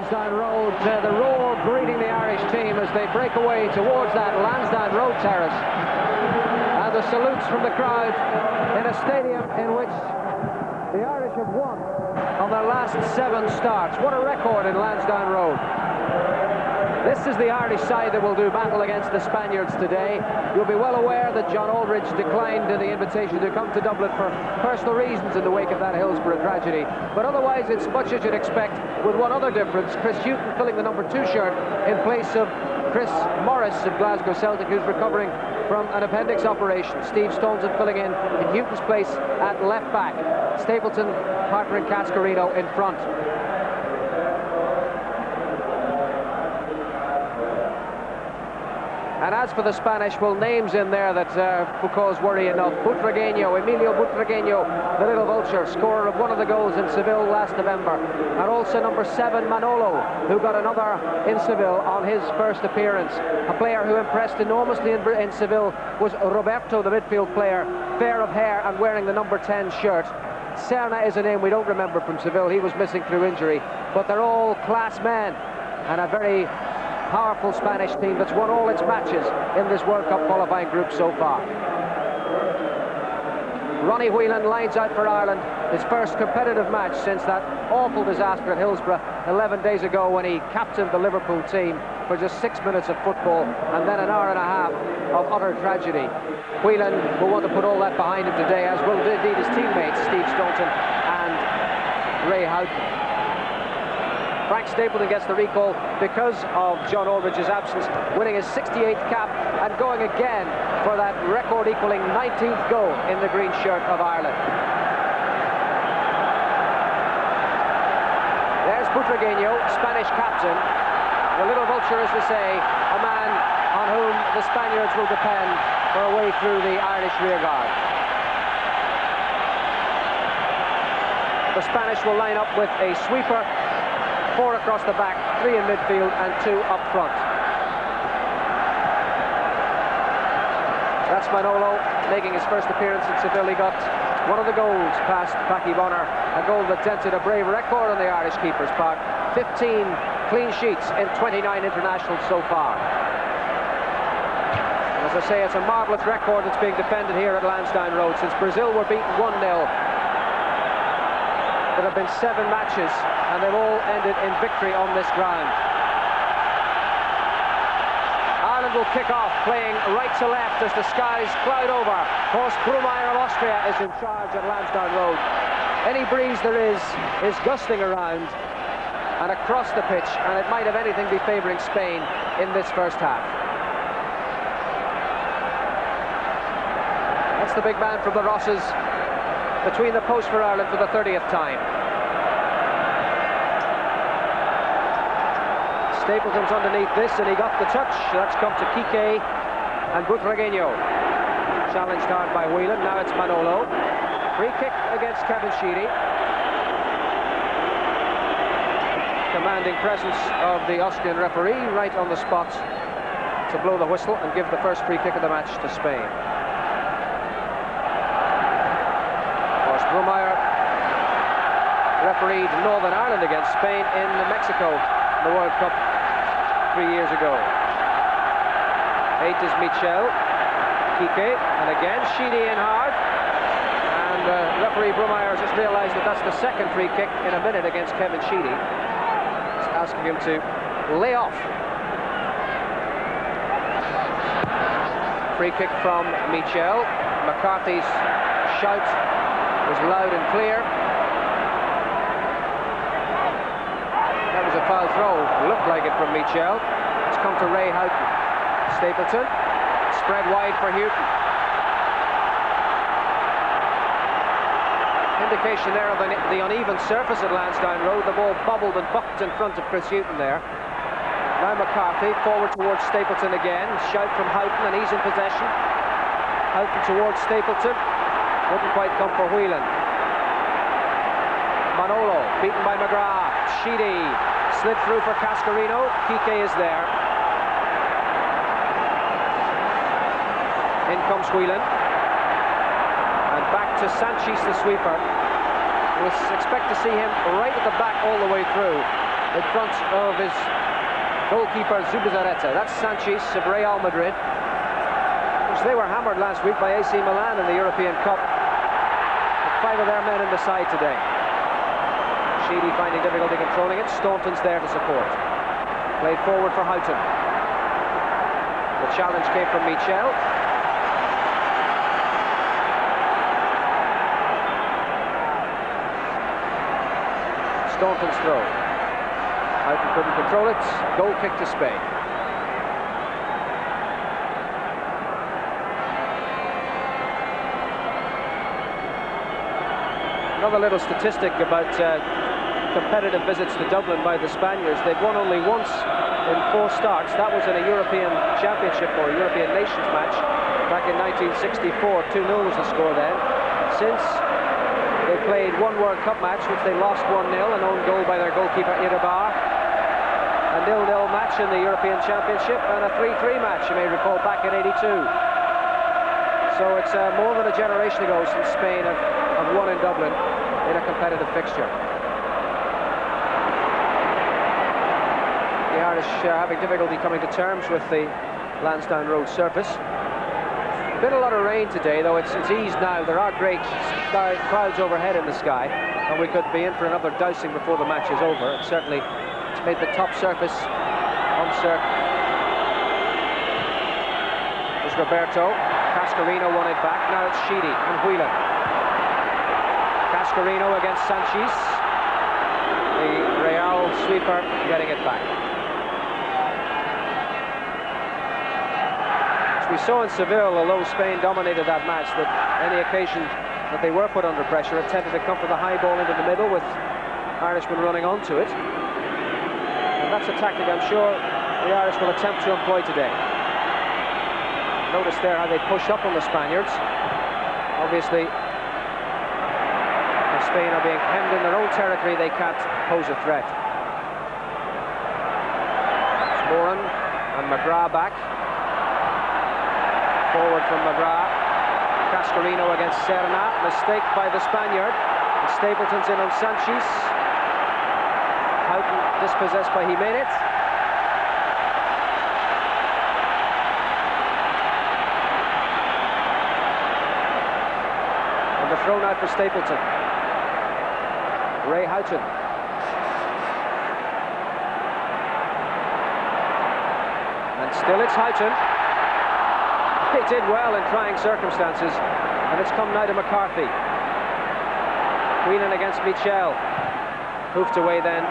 Lansdowne Road, the roar greeting the Irish team as they break away towards that Lansdowne Road terrace. And the salutes from the crowd in a stadium in which the Irish have won on their last 7 starts. What a record in Lansdowne Road. This is the Irish side that will do battle against the Spaniards today. You'll be well aware that John Aldridge declined the invitation to come to Dublin for personal reasons in the wake of that Hillsborough tragedy. But otherwise, it's much as you'd expect, with one other difference. Chris Hughton filling the number 2 shirt in place of Chris Morris of Glasgow Celtic, who's recovering from an appendix operation. Steve Stoneson filling in Hughton's place at left back. Stapleton, Harper and Cascarino in front. And as for the Spanish, well, names in there that will cause worry enough. Emilio Butragueño, the little vulture, scorer of one of the goals in Seville last November. And also number 7, Manolo, who got another in Seville on his first appearance. A player who impressed enormously in Seville was Roberto, the midfield player, fair of hair and wearing the number 10 shirt. Serna is a name we don't remember from Seville. He was missing through injury. But they're all class men and a very powerful Spanish team that's won all its matches in this World Cup qualifying group so far. Ronnie Whelan lines out for Ireland, his first competitive match since that awful disaster at Hillsborough 11 days ago when he captained the Liverpool team for just 6 minutes of football and then an hour and a half of utter tragedy. Whelan will want to put all that behind him today, as will indeed his teammates Steve Staunton and Ray Houghton. Frank Stapleton gets the recall because of John Aldridge's absence, winning his 68th cap and going again for that record-equaling 19th goal in the green shirt of Ireland. There's Butragueño, Spanish captain. The little vulture, as we say, a man on whom the Spaniards will depend for a way through the Irish rearguard. The Spanish will line up with a sweeper, 4 across the back, 3 in midfield and 2 up front. That's Manolo making his first appearance in Seville. He got one of the goals past Packie Bonner, a goal that dented a brave record on the Irish keeper's part. 15 clean sheets in 29 internationals so far. And as I say, it's a marvellous record that's being defended here at Lansdowne Road. Since Brazil were beaten 1-0, there have been 7 matches and they've all ended in victory on this ground. Ireland will kick off, playing right to left as the skies cloud over. Horst Brumayr of Austria is in charge at Lansdowne Road. Any breeze there is gusting around and across the pitch, and it might, if anything, be favouring Spain in this first half. That's the big man from the Rosses, between the posts for Ireland for the 30th time. Stapleton's underneath this, and he got the touch. That's come to Kike and Butragueño. Challenged hard by Whelan. Now it's Manolo. Free kick against Kevin Sheedy. Commanding presence of the Austrian referee right on the spot to blow the whistle and give the first free kick of the match to Spain. Horst Brumayr refereed Northern Ireland against Spain in Mexico in the World Cup 3 years ago. 8 is Michel. Kike, and again Sheedy in hard. And referee Brumayr has just realised that that's the second free kick in a minute against Kevin Sheedy. He's asking him to lay off. Free kick from Michel. McCarthy's shout was loud and clear. That was a foul throw. Looked like it from Michel. It's come to Ray Houghton. Stapleton. Spread wide for Hughton. Indication there of the uneven surface at Lansdowne Road. The ball bobbled and bucked in front of Chris Hughton there. Now McCarthy forward towards Stapleton again. Shout from Houghton, and he's in possession. Houghton towards Stapleton. Wouldn't quite come for Whelan. Manolo beaten by McGrath. Sheedy slid through for Cascarino. Kike is there. In comes Whelan. And back to Sanchez, the sweeper. We'll expect to see him right at the back all the way through. in front of his goalkeeper Zubizarreta. That's Sanchez of Real Madrid. They were hammered last week by AC Milan in the European Cup. With 5 of their men in the side today. Sheedy finding difficulty controlling it. Staunton's there to support. Played forward for Houghton. The challenge came from Michel. Staunton's throw. Houghton couldn't control it. Goal kick to Spain. Another little statistic about competitive visits to Dublin by the Spaniards. They've won only once in 4 starts. That was in a European Championship or a European Nations match back in 1964. 2-0 was the score then. Since, they played 1 World Cup match, which they lost 1-0, an own goal by their goalkeeper Iribar. A 0-0 match in the European Championship and a 3-3 match, you may recall, back in '82. So it's more than a generation ago since Spain have won in Dublin in a competitive fixture. The Irish having difficulty coming to terms with the Lansdowne Road surface. Been a lot of rain today, though it's eased now. There are great clouds overhead in the sky, and we could be in for another dousing before the match is over. It certainly it's made the top surface uncertain. There's Roberto. Cascarino won it back. Now it's Sheedy and Whelan. Cascarino against Sanchez. The Real sweeper getting it back. As we saw in Seville, although Spain dominated that match, that any occasion that they were put under pressure, it tended to come for the high ball into the middle with Irishmen running onto it. And that's a tactic I'm sure the Irish will attempt to employ today. Notice there how they push up on the Spaniards. Obviously, if Spain are being hemmed in their own territory, they can't pose a threat. It's Moran and McGrath back. Forward from McGrath. Cascarino against Serna. Mistake by the Spaniard. And Stapleton's in on Sanchez. Houghton dispossessed by Jimenez. Thrown out for Stapleton. Ray Houghton. And still it's Houghton. He did well in trying circumstances, and it's come now to McCarthy. Whelan against Michel. Hoofed away then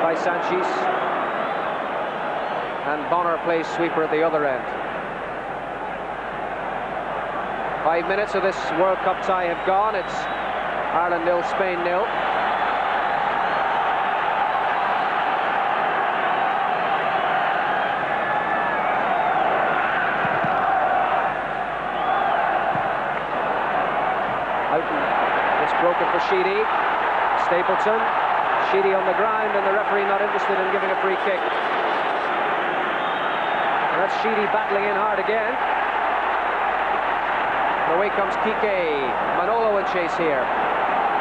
by Sanchez. And Bonner plays sweeper at the other end. 5 minutes of this World Cup tie have gone. It's Ireland 0, Spain 0. Houghton is broken for Sheedy. Stapleton. Sheedy on the ground, and the referee not interested in giving a free kick. And that's Sheedy battling in hard again. Away comes Kike. Manolo in chase here.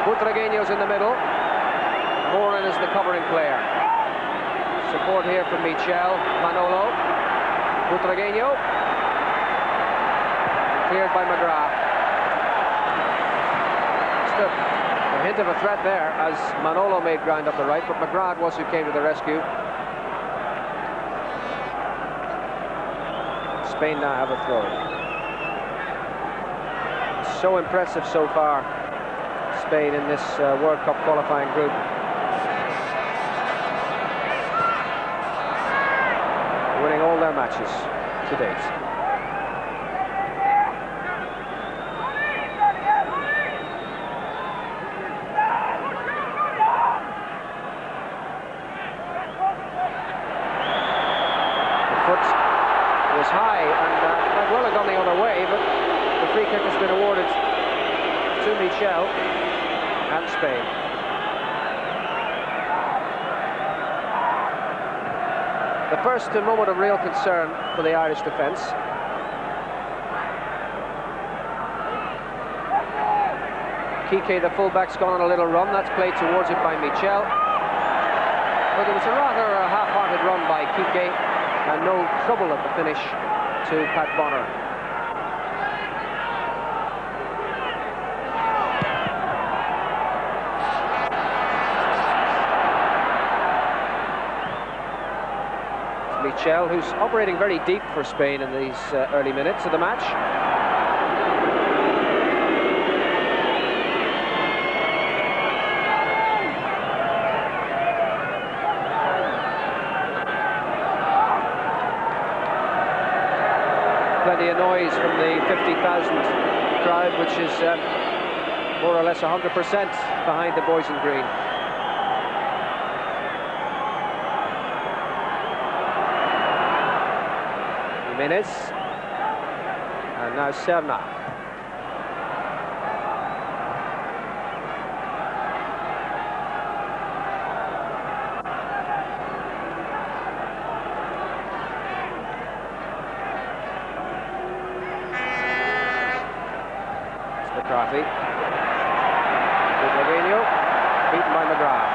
Butragueño's in the middle. Moran is the covering player. Support here from Michel. Manolo. Butragueño. Cleared by McGrath. Just a hint of a threat there as Manolo made ground up the right, but McGrath was who came to the rescue. Spain now have a throw. So impressive so far, Spain in this World Cup qualifying group. Winning all their matches to date. The foot was high and might well have gone the other way, but the free kick has been awarded to Michel and Spain. The first moment of real concern for the Irish defence. Kike, the fullback's gone on a little run. That's played towards it by Michel. But it was a rather half-hearted run by Kike, and no trouble at the finish to Pat Bonner. Michel, who's operating very deep for Spain in these early minutes of the match. Plenty of noise from the 50,000 crowd, which is more or less 100% behind the boys in green. Jimenez, and now Serna. McCarthy. Lagano, beaten by McGrath.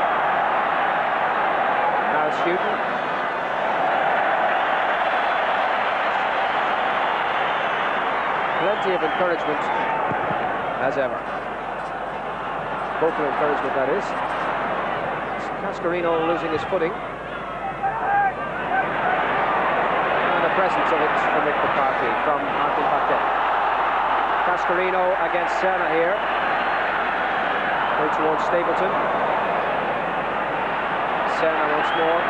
Now it's Houghton. Plenty of encouragement, as ever. Vocal encouragement, that is. Cascarino losing his footing. And the presence of it from Mick McCarthy, from Martin Paquet. Cascarino against Serna here. Going towards Stapleton. Serna once more.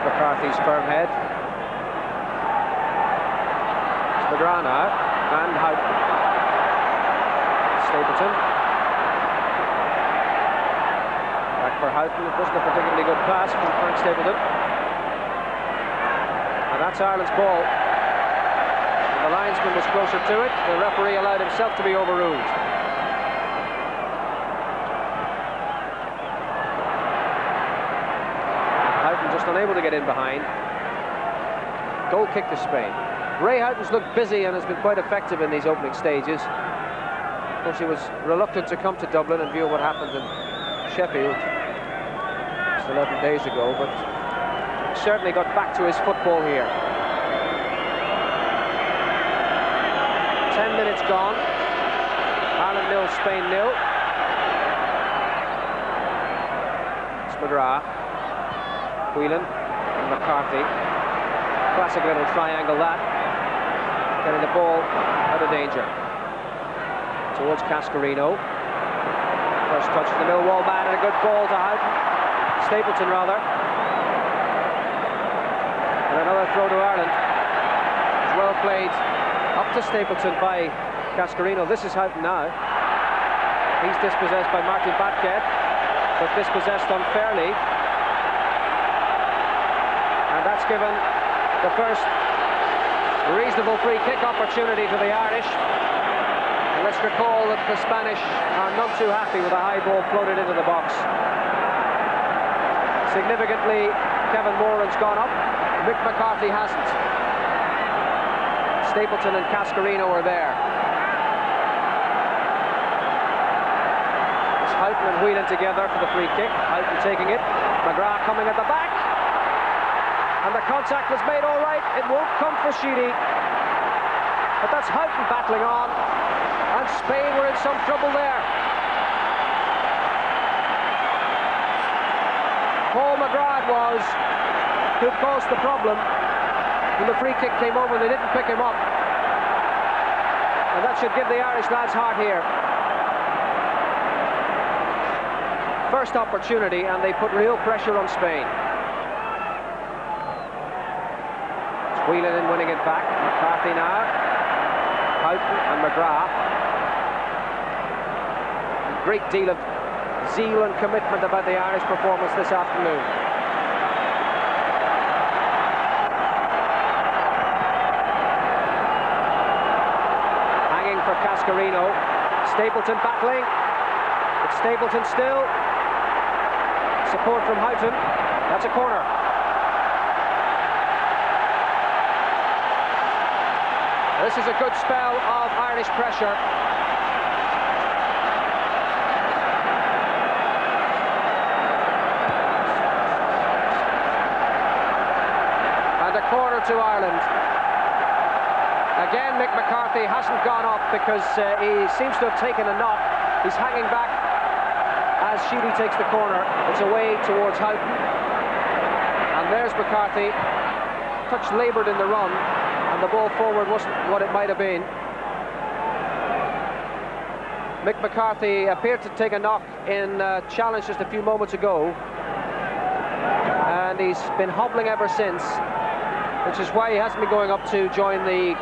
McCarthy's firm head. McGrath now, and Houghton. Stapleton. Back for Houghton. It wasn't a particularly good pass from Frank Stapleton. And that's Ireland's ball. And the linesman was closer to it. The referee allowed himself to be overruled. Just unable to get in behind. Goal kick to Spain. Ray Houghton's looked busy and has been quite effective in these opening stages. Of course, he was reluctant to come to Dublin in view of what happened in Sheffield just 11 days ago, but certainly got back to his football here. 10 minutes gone. Ireland 0, Spain 0. It's McGrath. Whelan and McCarthy. Classic little triangle that. Getting the ball out of danger. Towards Cascarino. First touch to the Millwall man and a good ball to Houghton. Stapleton rather. And another throw to Ireland. It's well played up to Stapleton by Cascarino. This is Houghton now. He's dispossessed by Martin Paquet, but dispossessed unfairly. And that's given the first reasonable free kick opportunity to the Irish. And let's recall that the Spanish are none too happy with a high ball floated into the box. Significantly, Kevin Moran's gone up. Mick McCarthy hasn't. Stapleton and Cascarino are there. It's Houghton and Whelan together for the free kick. Houghton taking it. McGrath coming at the back. And the contact was made all right. It won't come for Sheedy. But that's Houghton battling on. And Spain were in some trouble there. Paul McGrath was who caused the problem. When the free kick came over, they didn't pick him up. And that should give the Irish lads heart here. First opportunity, and they put real pressure on Spain. Whelan in winning it back. McCarthy now. Houghton and McGrath. A great deal of zeal and commitment about the Irish performance this afternoon. Hanging for Cascarino. Stapleton battling. It's Stapleton still. Support from Houghton. That's a corner. This is a good spell of Irish pressure. And a corner to Ireland. Again, Mick McCarthy hasn't gone up because he seems to have taken a knock. He's hanging back as Sheedy takes the corner. It's away towards Houghton. And there's McCarthy. Touch laboured in the run, and the ball forward wasn't what it might have been. Mick McCarthy appeared to take a knock in challenge just a few moments ago, and he's been hobbling ever since, which is why he hasn't been going up to join the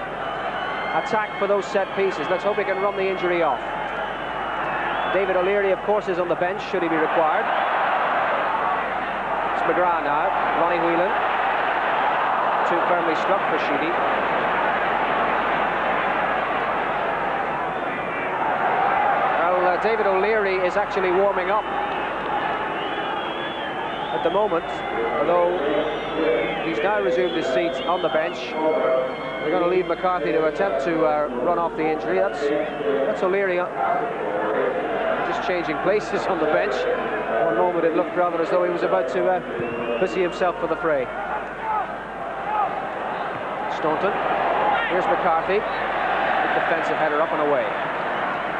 attack for those set pieces. Let's hope he can run the injury off. David O'Leary, of course, is on the bench should he be required. It's McGrath now. Ronnie Whelan. Too firmly struck for Sheedy. Well, David O'Leary is actually warming up at the moment, although he's now resumed his seat on the bench. They're going to leave McCarthy to attempt to run off the injury. That's O'Leary just changing places on the bench. One moment it looked rather as though he was about to busy himself for the fray. Staunton. Here's McCarthy. Big defensive header up and away.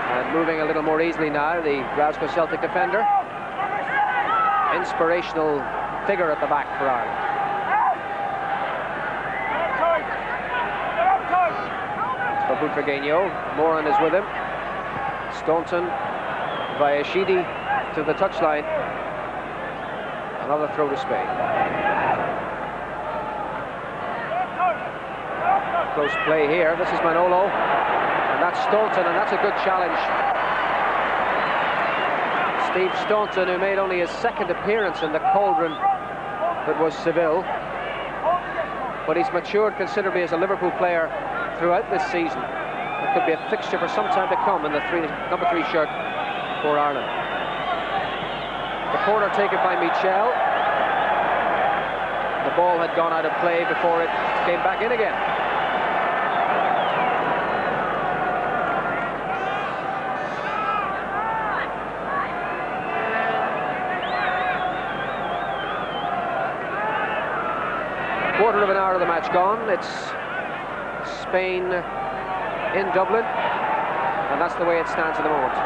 And moving a little more easily now, the Glasgow Celtic defender. Inspirational figure at the back for Ireland. For Butragueño. Moran is with him. Staunton via Sheedy to the touchline. Another throw to Spain. Close play here. This is Manolo. And that's Staunton, and that's a good challenge. Steve Staunton, who made only his second appearance in the cauldron that was Seville. But he's matured considerably as a Liverpool player throughout this season. It could be a fixture for some time to come in the number 3 shirt for Ireland. The corner taken by Michel. The ball had gone out of play before it came back in again. Quarter of an hour of the match gone. It's Spain in Dublin, and that's the way it stands at the moment.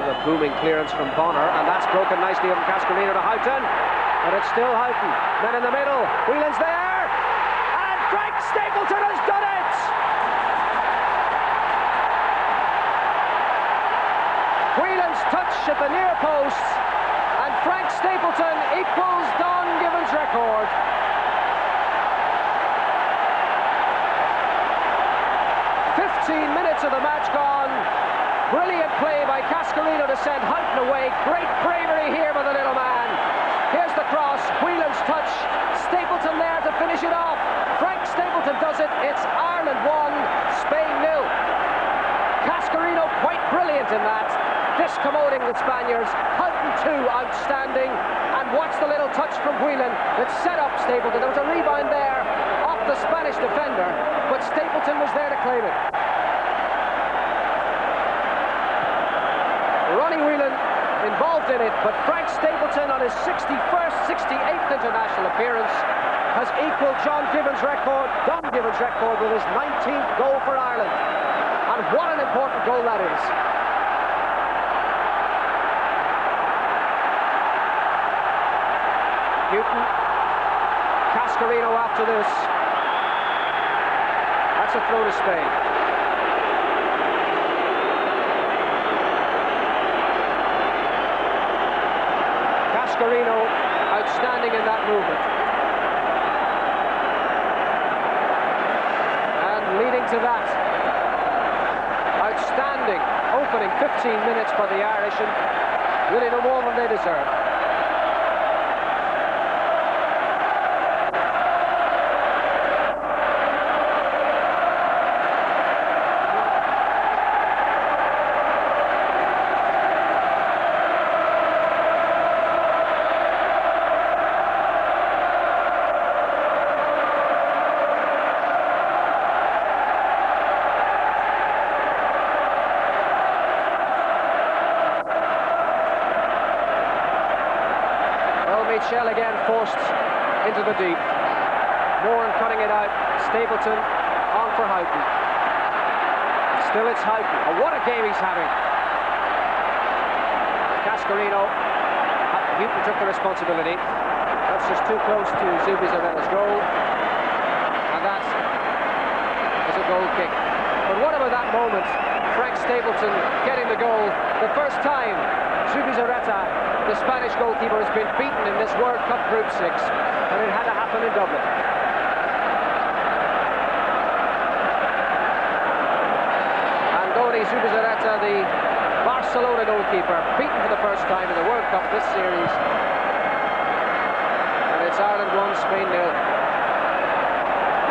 A booming clearance from Bonner, and that's broken nicely from Cascarino to Houghton, and it's still Houghton. Men in the middle, Whelan's there, and Frank Stapleton has done it! Whelan's touch at the near post, and Frank Stapleton equals Don Gibbons' record. Minutes of the match gone. Brilliant play by Cascarino to send Houghton away. Great bravery here by the little man. Here's the cross, Whelan's touch, Stapleton there to finish it off. Frank Stapleton does it. It's Ireland 1, Spain 0. Cascarino quite brilliant in that, discommoding the Spaniards. Houghton 2, outstanding. And watch the little touch from Whelan that set up Stapleton. There was a rebound there off the Spanish defender, but Stapleton was there to claim it. Ronnie Whelan involved in it, but Frank Stapleton on his 61st, 68th international appearance has equalled Don Gibbons' record with his 19th goal for Ireland. And what an important goal that is. Newton, Cascarino after this. That's a throw to Spain. Cascarino outstanding in that movement. And leading to that. Outstanding opening 15 minutes for the Irish, and really no more than they deserve. Michel again forced into the deep. Moran cutting it out. Stapleton on for Houghton. Still it's Houghton. Oh, what a game he's having. Cascarino. Houghton took the responsibility. That's just too close to Zubizarreta's goal. And that is a goal kick. But what about that moment? Frank Stapleton getting the goal. The first time Zubizarreta, the Spanish goalkeeper, has been beaten in this World Cup Group 6. And it had to happen in Dublin. Zubizarreta, the Barcelona goalkeeper, beaten for the first time in the World Cup this series. And it's Ireland 1, Spain 0.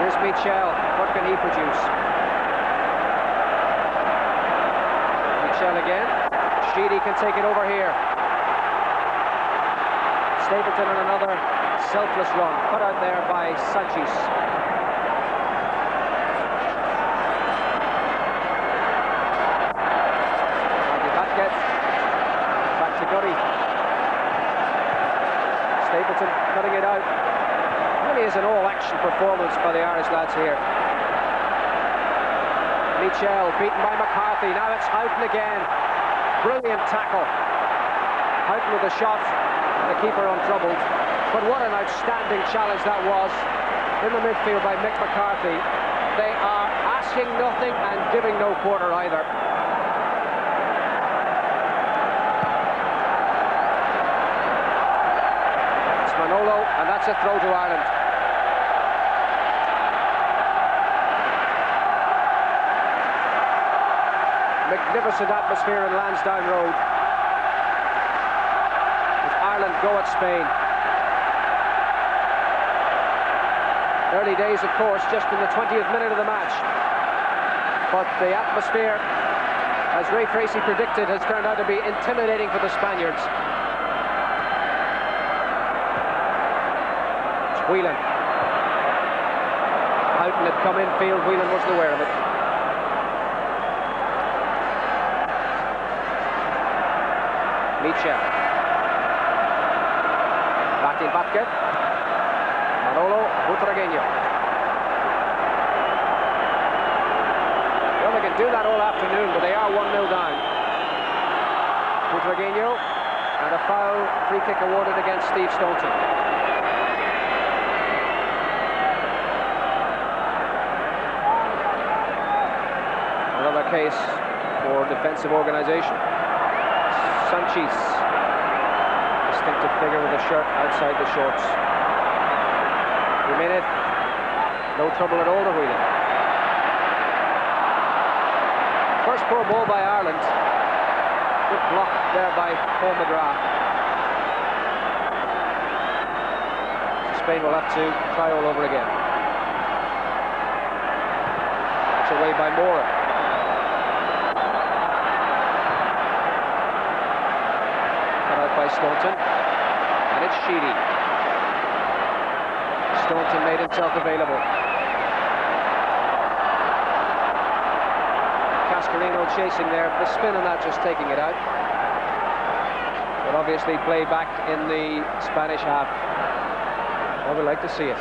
Here's Michel. What can he produce? Michel again. Sheedy can take it over here. Stapleton on another selfless run. Cut out there by Sanchez. Back to Gurry. Stapleton cutting it out. Really is an all-action performance by the Irish lads here. Michel beaten by McCarthy. Now it's Houghton again. Brilliant tackle. Houghton with a shot. The keeper untroubled. But what an outstanding challenge that was in the midfield by Mick McCarthy. They are asking nothing and giving no quarter either. Manolo, and that's a throw to Ireland. Magnificent atmosphere in Lansdowne Road. As Ireland go at Spain. Early days, of course, just in the 20th minute of the match. But the atmosphere, as Ray Tracy predicted, has turned out to be intimidating for the Spaniards. Whelan. Houghton had come infield, Whelan wasn't aware of it. Michel. Martin Batke. Manolo Butragueño. Well, they can do that all afternoon, but they are 1-0 down. Butragueño, and a foul free kick awarded against Steve Staunton. Another case for defensive organisation. Sanchez, distinctive figure with a shirt outside the shorts. Jimenez, no trouble at all to Whelan. First poor ball by Ireland. Good block there by Paul McGrath. Spain will have to try all over again. It's away by Moran. By Staunton, and it's Sheedy. Staunton made himself available. Cascarino chasing there, the spin on that just taking it out. But obviously play back in the Spanish half. Well, we'd like to see it.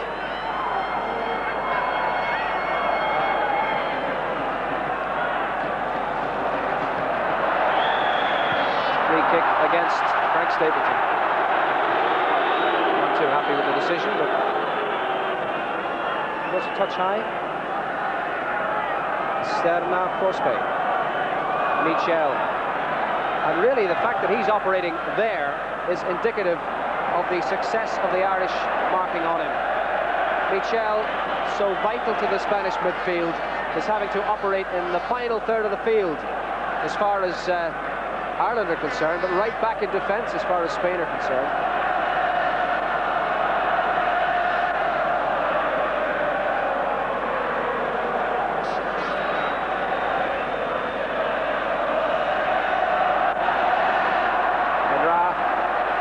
Free kick against Frank Stapleton. Not too happy with the decision, but it was a touch high. Sterna Prospe. Michel. And really the fact that he's operating there is indicative of the success of the Irish marking on him. Michel, so vital to the Spanish midfield, is having to operate in the final third of the field as far as Ireland are concerned, but right back in defence as far as Spain are concerned.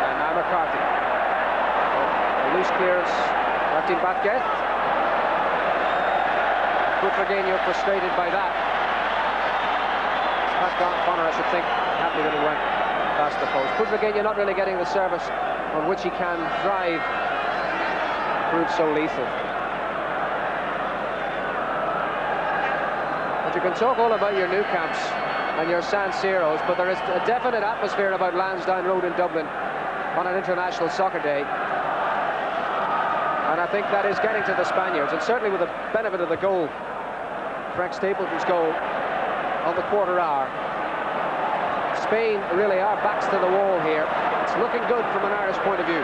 And now McCarthy. A loose clearance, Martin Batke. Butragueño frustrated by that. Pat Connor, I should think, happy that it went past the post. Butragueño not really getting the service on which he can thrive proves so lethal. But you can talk all about your new camps and your San Siros, but there is a definite atmosphere about Lansdowne Road in Dublin on an international soccer day. And I think that is getting to the Spaniards, and certainly with the benefit of the goal, Frank Stapleton's goal on the quarter hour. Spain really are backs to the wall here. It's looking good from an Irish point of view.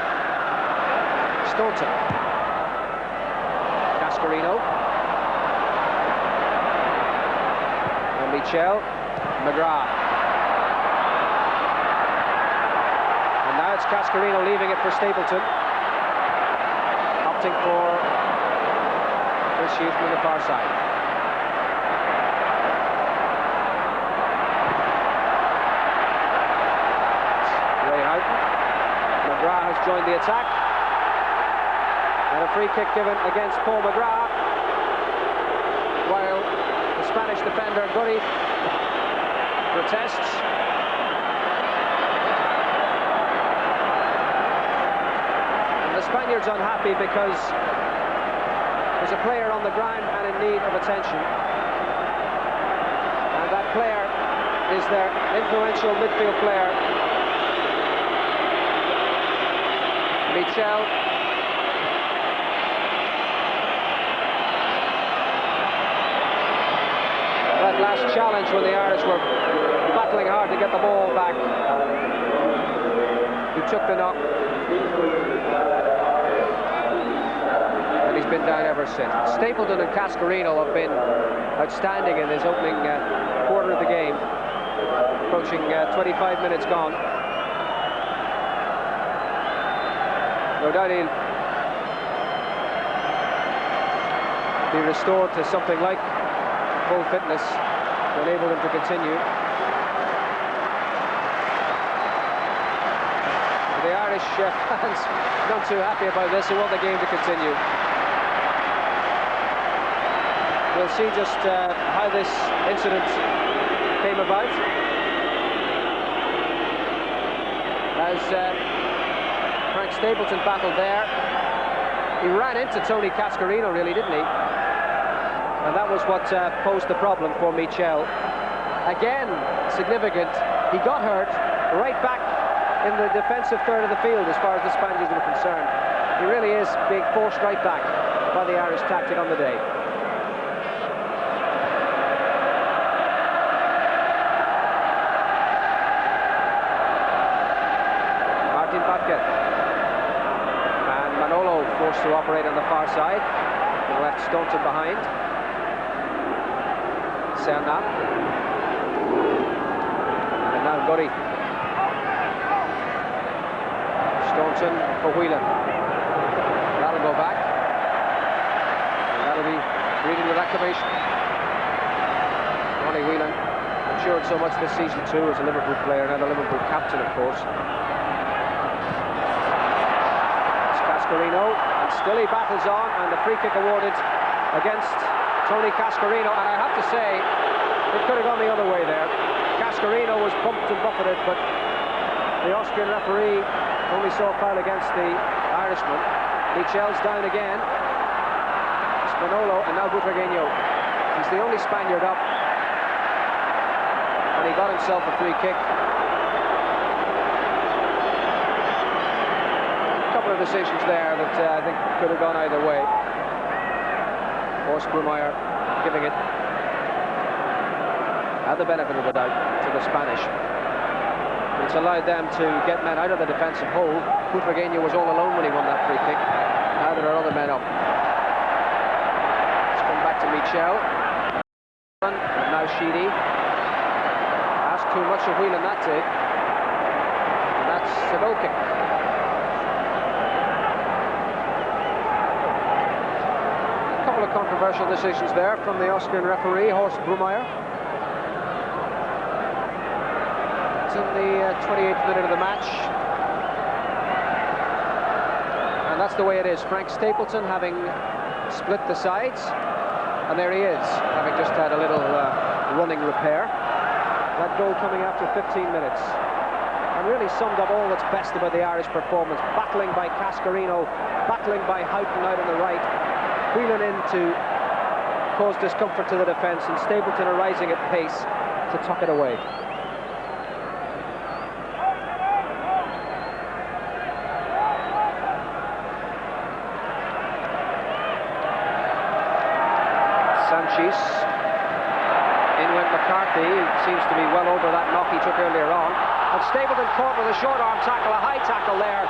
Staunton. Cascarino. And Michel. McGrath. And now it's Cascarino leaving it for Stapleton. Opting for Chris Hughton on the far side. McGrath has joined the attack, and a free kick given against Paul McGrath, while the Spanish defender Gurri protests. And the Spaniards unhappy because there's a player on the ground and in need of attention, and that player is their influential midfield player, Michel. That last challenge when the Irish were battling hard to get the ball back, he took the knock, and he's been down ever since. Stapleton and Cascarino have been outstanding in this opening quarter of the game, approaching 25 minutes gone. No doubt he'll be restored to something like full fitness to enable him to continue. The Irish fans not too happy about this, who want the game to continue. We'll see just how this incident came about. As Frank Stapleton battled there. He ran into Tony Cascarino, really, didn't he? And that was what posed the problem for Michel. Again, significant. He got hurt right back in the defensive third of the field as far as the Spaniards were concerned. He really is being forced right back by the Irish tactic on the day. Martin Batke. Forced to operate on the far side. He left Staunton behind. Serna. And now Gurri. Staunton for Whelan. That'll go back. And that'll be reading with acclamation. Ronnie Whelan, matured so much this season too as a Liverpool player, now the Liverpool captain, of course. Cascarino, and still he battles on, and the free kick awarded against Tony Cascarino, and I have to say it could have gone the other way there. Cascarino was bumped and buffeted, but the Austrian referee only saw a foul against the Irishman. Michel's down again. Spinolo, and now Butragueño. He's the only Spaniard up, and he got himself a free kick. Decisions there that I think could have gone either way. Horst Brumeyer giving it at the benefit of the doubt to the Spanish. It's allowed them to get men out of the defensive hole. Butragueño was all alone when he won that free kick. Now there are other men up. Let's come back to Michel. And now Sheedy. Asked too much of Whelan that day. And that's a goal kick. Controversial decisions there from the Austrian referee, Horst Brumeyer. It's in the 28th minute of the match. And that's the way it is. Frank Stapleton having split the sides. And there he is, having just had a little running repair. That goal coming after 15 minutes. and really summed up all that's best about the Irish performance. Battling by Cascarino, battling by Houghton out on the right, wheeling in to cause discomfort to the defence, and Stapleton are rising at pace to tuck it away. Sanchez, in went McCarthy, who seems to be well over that knock he took earlier on, and Stapleton caught with a short arm tackle, a high tackle there,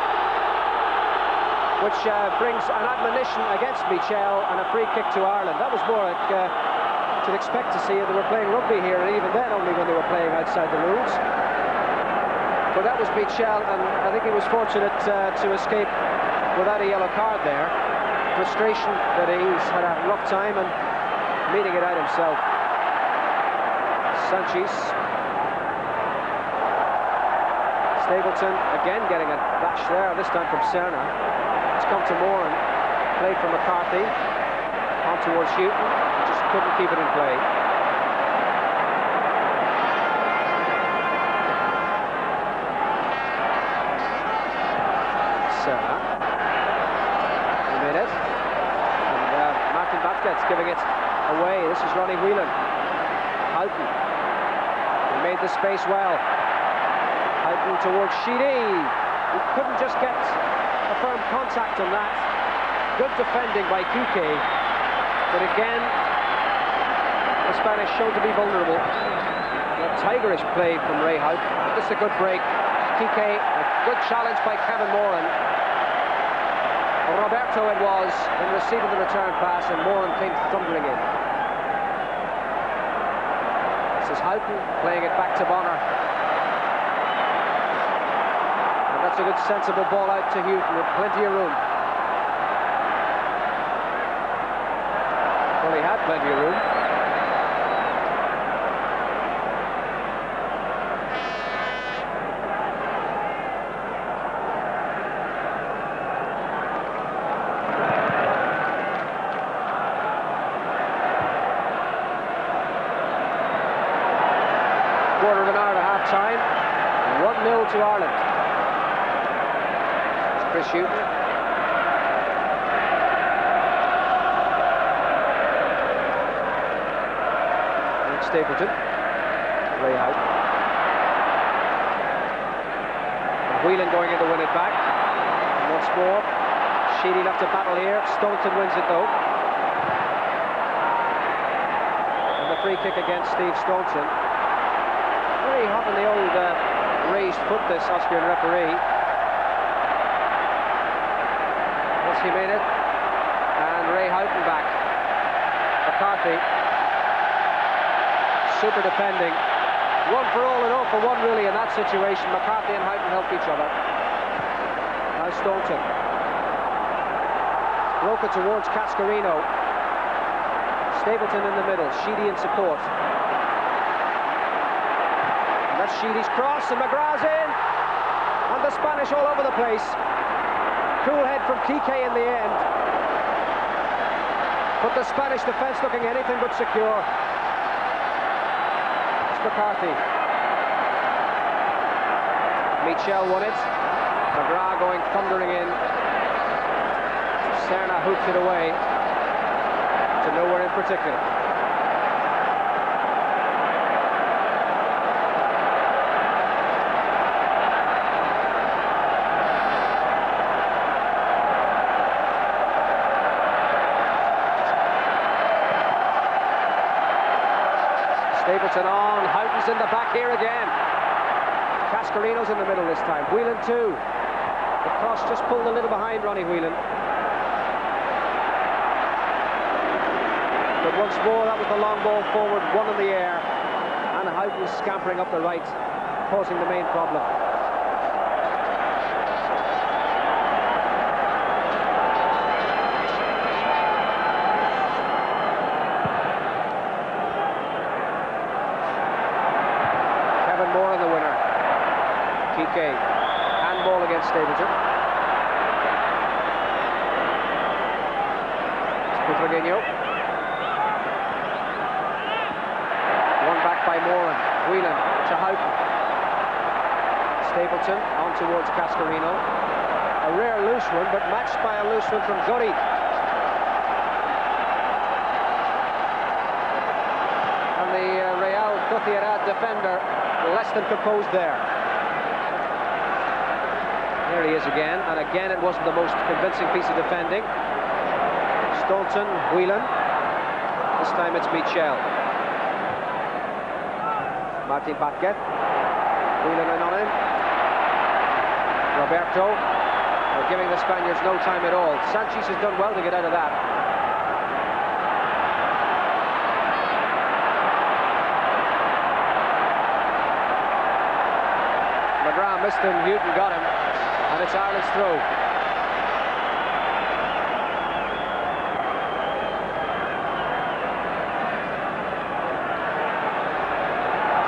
which brings an admonition against Michel and a free kick to Ireland. That was more like you'd expect to see if they were playing rugby here, and even then only when they were playing outside the rules. But that was Michel, and I think he was fortunate to escape without a yellow card there. Frustration that he's had a rough time and meeting it out himself. Sanchez. Stapleton again getting a bash there, this time from Serna. It's come to Moran, played from McCarthy, on towards Houghton, just couldn't keep it in play. Serna, he made it, and Martin Batget's giving it away. This is Ronnie Whelan. Houghton, he made the space well. Houghton towards Sheedy. He couldn't just get a firm contact on that. Good defending by QK, but again the Spanish showed to be vulnerable. A tigerish play from Ray Houghton. This is a good break. QK, a good challenge by Kevin Moran. Roberto it was in receipt of the return pass, and Moran came thundering in. This is Houghton playing it back to Bonner. That's a good, sensible ball out to Houghton with plenty of room. Well, he had plenty of room. Quarter of an hour to half-time. 1-0 to Ireland. Chris Houghton. And Stapleton. Ray Houghton. And Whelan going in to win it back. And once more, Sheedy left a battle here. Staunton wins it though. And the free kick against Steve Staunton. Very hot on the old raised foot, this Austrian referee. He made it, and Ray Houghton back. McCarthy, super defending, one for all and all for one really in that situation. McCarthy and Houghton help each other. Now Staunton broke it towards Cascarino. Stapleton in the middle, Sheedy in support, and that's Sheedy's cross, and McGrath's in, and the Spanish all over the place. Cool head from Kike in the end, but the Spanish defence looking anything but secure. It's McCarthy. Michel won it. McGrath going thundering in. Serna hoops it away to nowhere in particular. Stapleton on, Houghton's in the back here again. Cascarino's in the middle this time. Whelan too. The cross just pulled a little behind Ronnie Whelan. But once more, that was the long ball forward, one in the air. And Houghton scampering up the right, causing the main problem. Moran the winner. Kike, handball against Stapleton. Putragino. One back by Moran. Whelan to Houghton. Stapleton on towards Cascarino. A rare loose one, but matched by a loose one from Gurry. And the Real Sociedad defender less than composed there. There he is again, and again it wasn't the most convincing piece of defending. Staunton, Whelan. This time it's Michel. Martin Patquet. Whelan in on him. Roberto. They're giving the Spaniards no time at all. Sanchez has done well to get out of that. McGrath missed him, Newton got him, and it's Ireland's throw.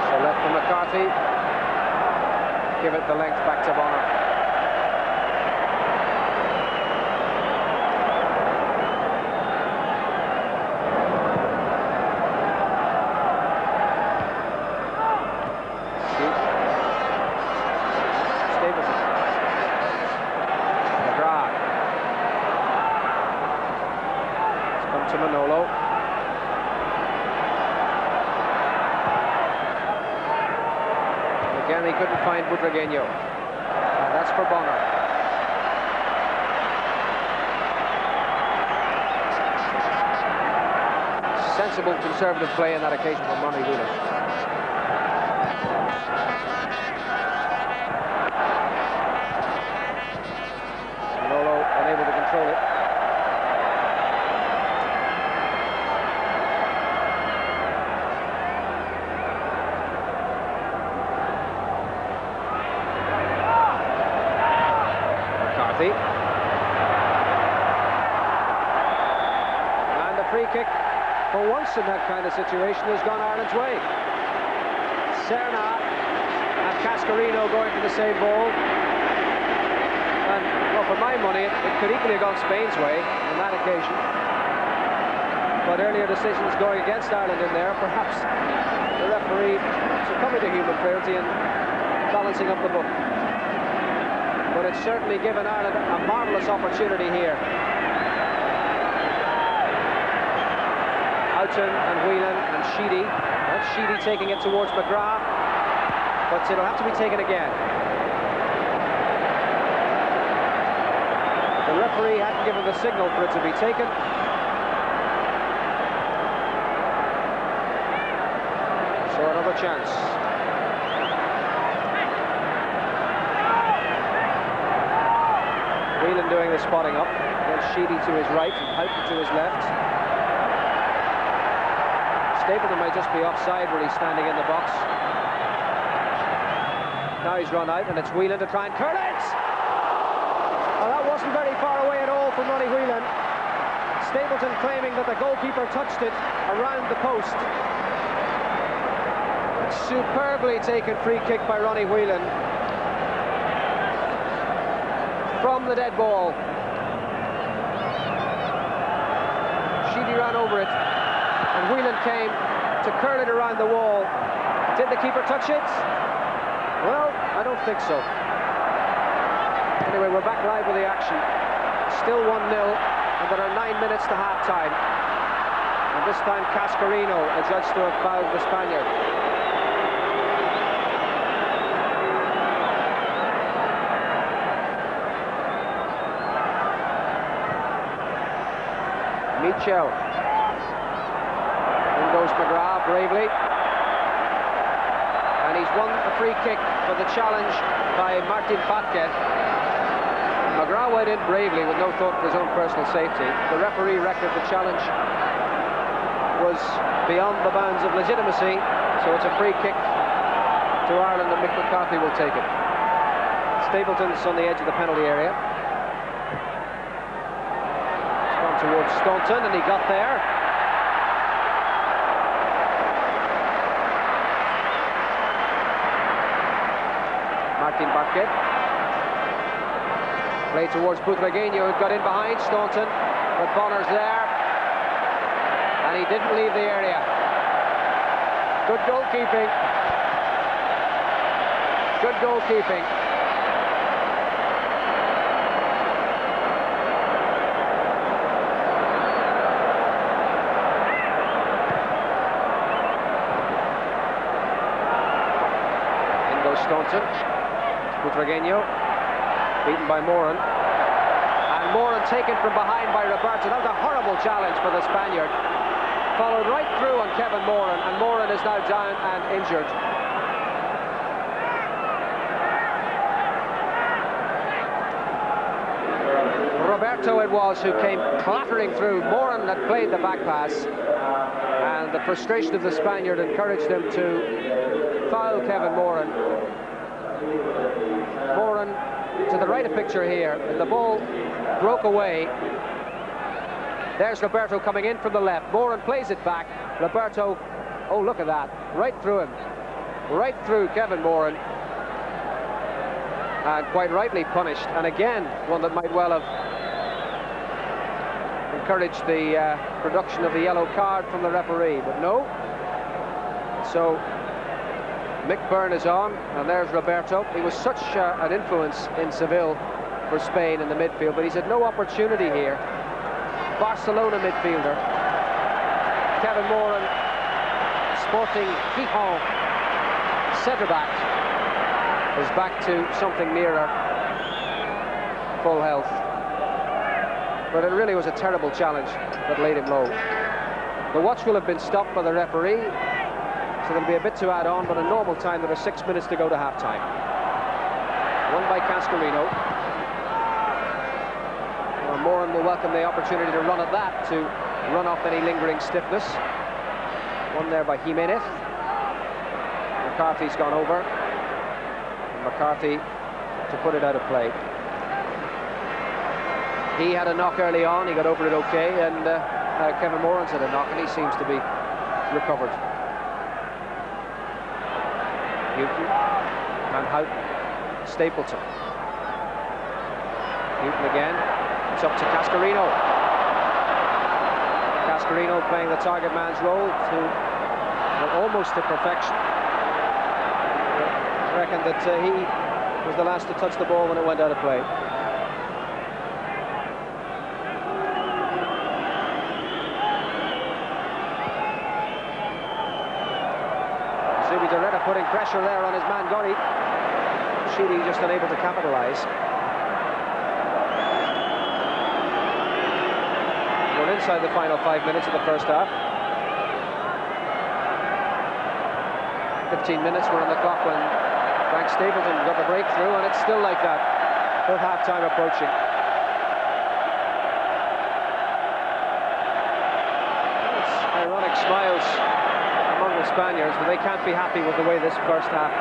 So left for McCarthy. Give it the length back to Bonner. To Manolo. Again, he couldn't find Butragueño. And that's for Bonner. Sensible conservative play in that occasion from Ronnie Whelan. Manolo unable to control it. And the free kick, for once in that kind of situation, has gone Ireland's way. Serna and Cascarino going for the same ball. And, well, for my money, it could equally have gone Spain's way on that occasion. But earlier decisions going against Ireland in there, perhaps the referee succumbing to human frailty and balancing up the book. But it's certainly given Ireland a marvellous opportunity here. Houghton and Whelan and Sheedy. That's Sheedy taking it towards McGrath, but it'll have to be taken again. The referee hadn't given the signal for it to be taken. So another chance. Whelan doing the spotting up, then Sheedy to his right and Houghton to his left. Stapleton might just be offside where he's standing in the box. Now he's run out and it's Whelan to try and curl it! Well, that wasn't very far away at all from Ronnie Whelan. Stapleton claiming that the goalkeeper touched it around the post. Superbly taken free kick by Ronnie Whelan. From the dead ball. Sheedy ran over it, and Whelan came to curl it around the wall. Did the keeper touch it? Well, I don't think so. Anyway, we're back live with the action. Still 1-0, and there are 9 minutes to half-time. And this time Cascarino adjudged to have fouled the Spaniard. Michel. In goes McGrath bravely. And he's won a free kick for the challenge by Martin Patquet. McGrath went in bravely with no thought for his own personal safety. The referee reckoned the challenge was beyond the bounds of legitimacy, so it's a free kick to Ireland and Mick McCarthy will take it. Stapleton's on the edge of the penalty area. Towards Staunton, and he got there. Martin Patquet. Play towards Butragueño, who got in behind Staunton, but Bonner's there, and he didn't leave the area. Good goalkeeping. Good goalkeeping. In goes Staunton. Butragueño, beaten by Moran. And Moran taken from behind by Roberto. That was a horrible challenge for the Spaniard. Followed right through on Kevin Moran, and Moran is now down and injured. Roberto it was who came clattering through. Moran had played the back pass, and the frustration of the Spaniard encouraged him to foul Kevin Moran. Moran to the right of picture here, and the ball broke away. There's Roberto coming in from the left. Moran plays it back. Roberto, oh look at that, right through him. Right through Kevin Moran. And quite rightly punished. And again, one that might well have encouraged the production of the yellow card from the referee. But no. So Mick Byrne is on, and there's Roberto. He was such an influence in Seville for Spain in the midfield, but he's had no opportunity here. Barcelona midfielder Kevin Moran, Sporting Gijón centre-back, is back to something nearer full health. But it really was a terrible challenge that laid him low. The watch will have been stopped by the referee, so there'll be a bit to add on, but in normal time there are 6 minutes to go to half-time. Won by Cascarino. Moran will welcome the opportunity to run at that, to run off any lingering stiffness. One there by Jimenez. McCarthy's gone over. And McCarthy to put it out of play. He had a knock early on, he got over it okay, and Kevin Moran's had a knock, and he seems to be recovered. Newton, Van Houten, Stapleton. Newton again. It's up to Cascarino. Cascarino playing the target man's role almost to perfection. I reckon that he was the last to touch the ball when it went out of play. Zubi Doretta putting pressure there on his man Gori. Sheedy just unable to capitalise. Inside the final 5 minutes of the first half. 15 minutes were on the clock when Frank Stapleton got the breakthrough, and it's still like that with half-time approaching. It's ironic smiles among the Spaniards, but they can't be happy with the way this first half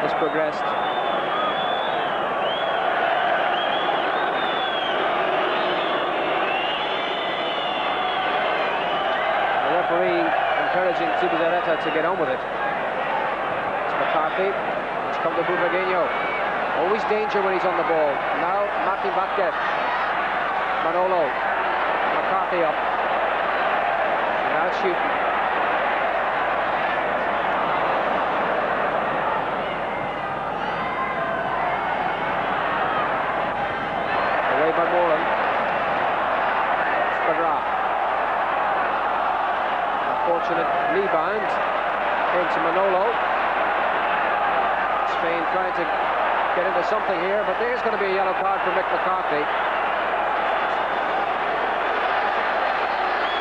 has progressed. Encouraging Zubizarreta to get on with it. It's McCarthy. It's come to Butragueño. Always danger when he's on the ball. Now Martin Vázquez. Manolo. McCarthy up. Now shooting. Away by Moran. Spadra. Fortunate rebound came to Manolo. Spain trying to get into something here, but there's going to be a yellow card for Mick McCarthy.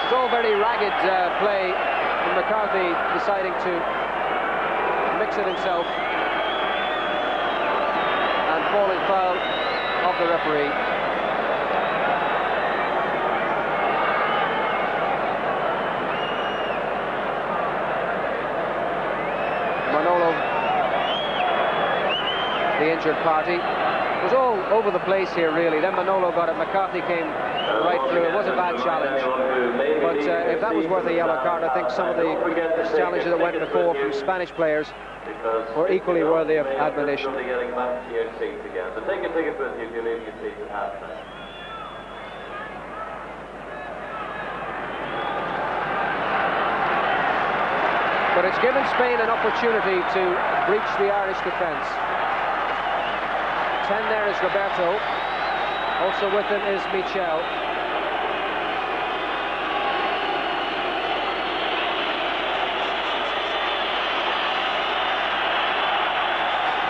It's all very ragged play, and McCarthy deciding to mix it himself and falling foul of the referee. Manolo, the injured party, was all over the place here really. Then Manolo got it, McCarthy came right through. It was a bad challenge, but if that was worth a yellow card, I think some of the challenges that went before from Spanish players were equally worthy of admonition. Getting back to your seats again. So take your tickets with you if you leave your seats at half-time. But it's given Spain an opportunity to breach the Irish defence. 10 there is Roberto. Also with him is Michel.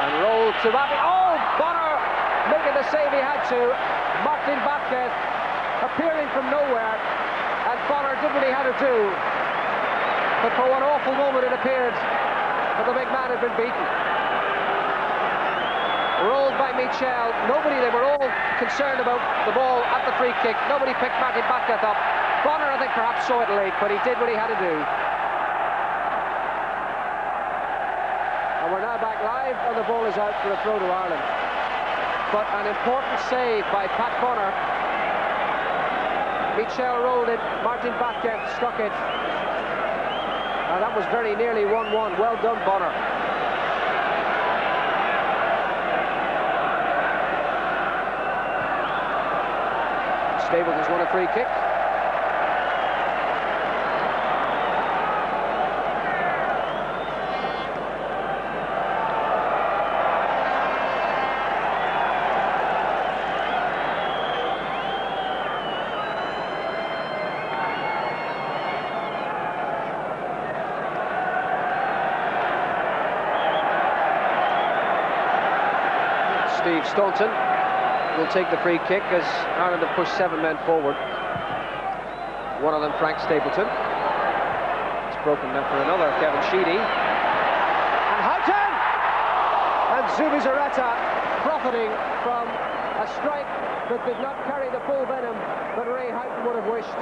And roll to Abbey. Oh, Bonner making the save he had to. Martin Vázquez appearing from nowhere, and Bonner did what he had to do. But for one awful moment it appeared that the big man had been beaten. Rolled by Michel. They were all concerned about the ball at the free kick. Nobody picked Martin Vázquez up. Bonner, I think, perhaps saw it late, but he did what he had to do. And we're now back live, and the ball is out for a throw to Ireland. But an important save by Pat Bonner. Michel rolled it, Martin Vázquez struck it. Now that was very nearly 1-1. Well done, Bonner. Stapleton's won a free kick. Steve Staunton will take the free kick as Ireland have pushed 7 men forward. One of them, Frank Stapleton. It's broken now for another, Kevin Sheedy. And Houghton! And Zubizarreta profiting from a strike that did not carry the full venom that Ray Houghton would have wished.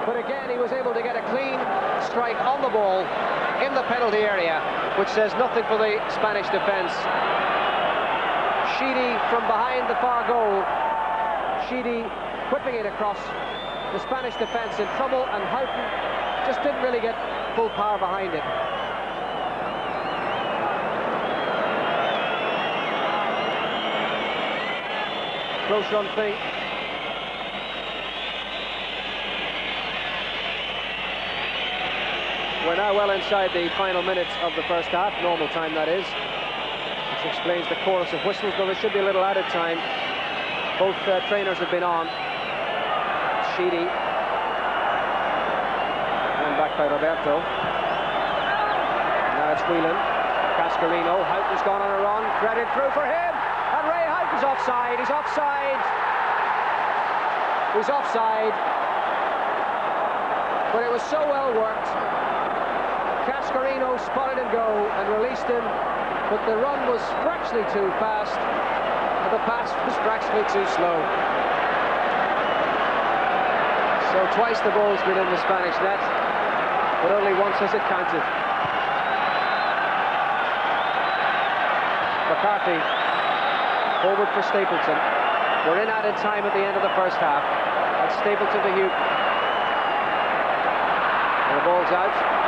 But again, he was able to get a clean strike on the ball in the penalty area, which says nothing for the Spanish defence. Sheedy from behind the far goal. Sheedy whipping it across. The Spanish defence in trouble, and Houghton just didn't really get full power behind it. Close run thing. We're now well inside the final minutes of the first half, normal time that is. Which explains the chorus of whistles, though there should be a little added time. Both trainers have been on. Sheedy. And back by Roberto. Now it's Whelan. Cascarino. Houghton's gone on a run. Threaded through for him. And Ray Houghton's offside. He's offside. He's offside. But it was so well worked. Cascarino spotted him go and released him. But the run was fractionally too fast, and the pass was fractionally too slow. So twice the ball's been in the Spanish net, but only once has it counted. McCarthy, forward for Stapleton. We're in added time at the end of the first half. That's Stapleton to Hugh. And the ball's out.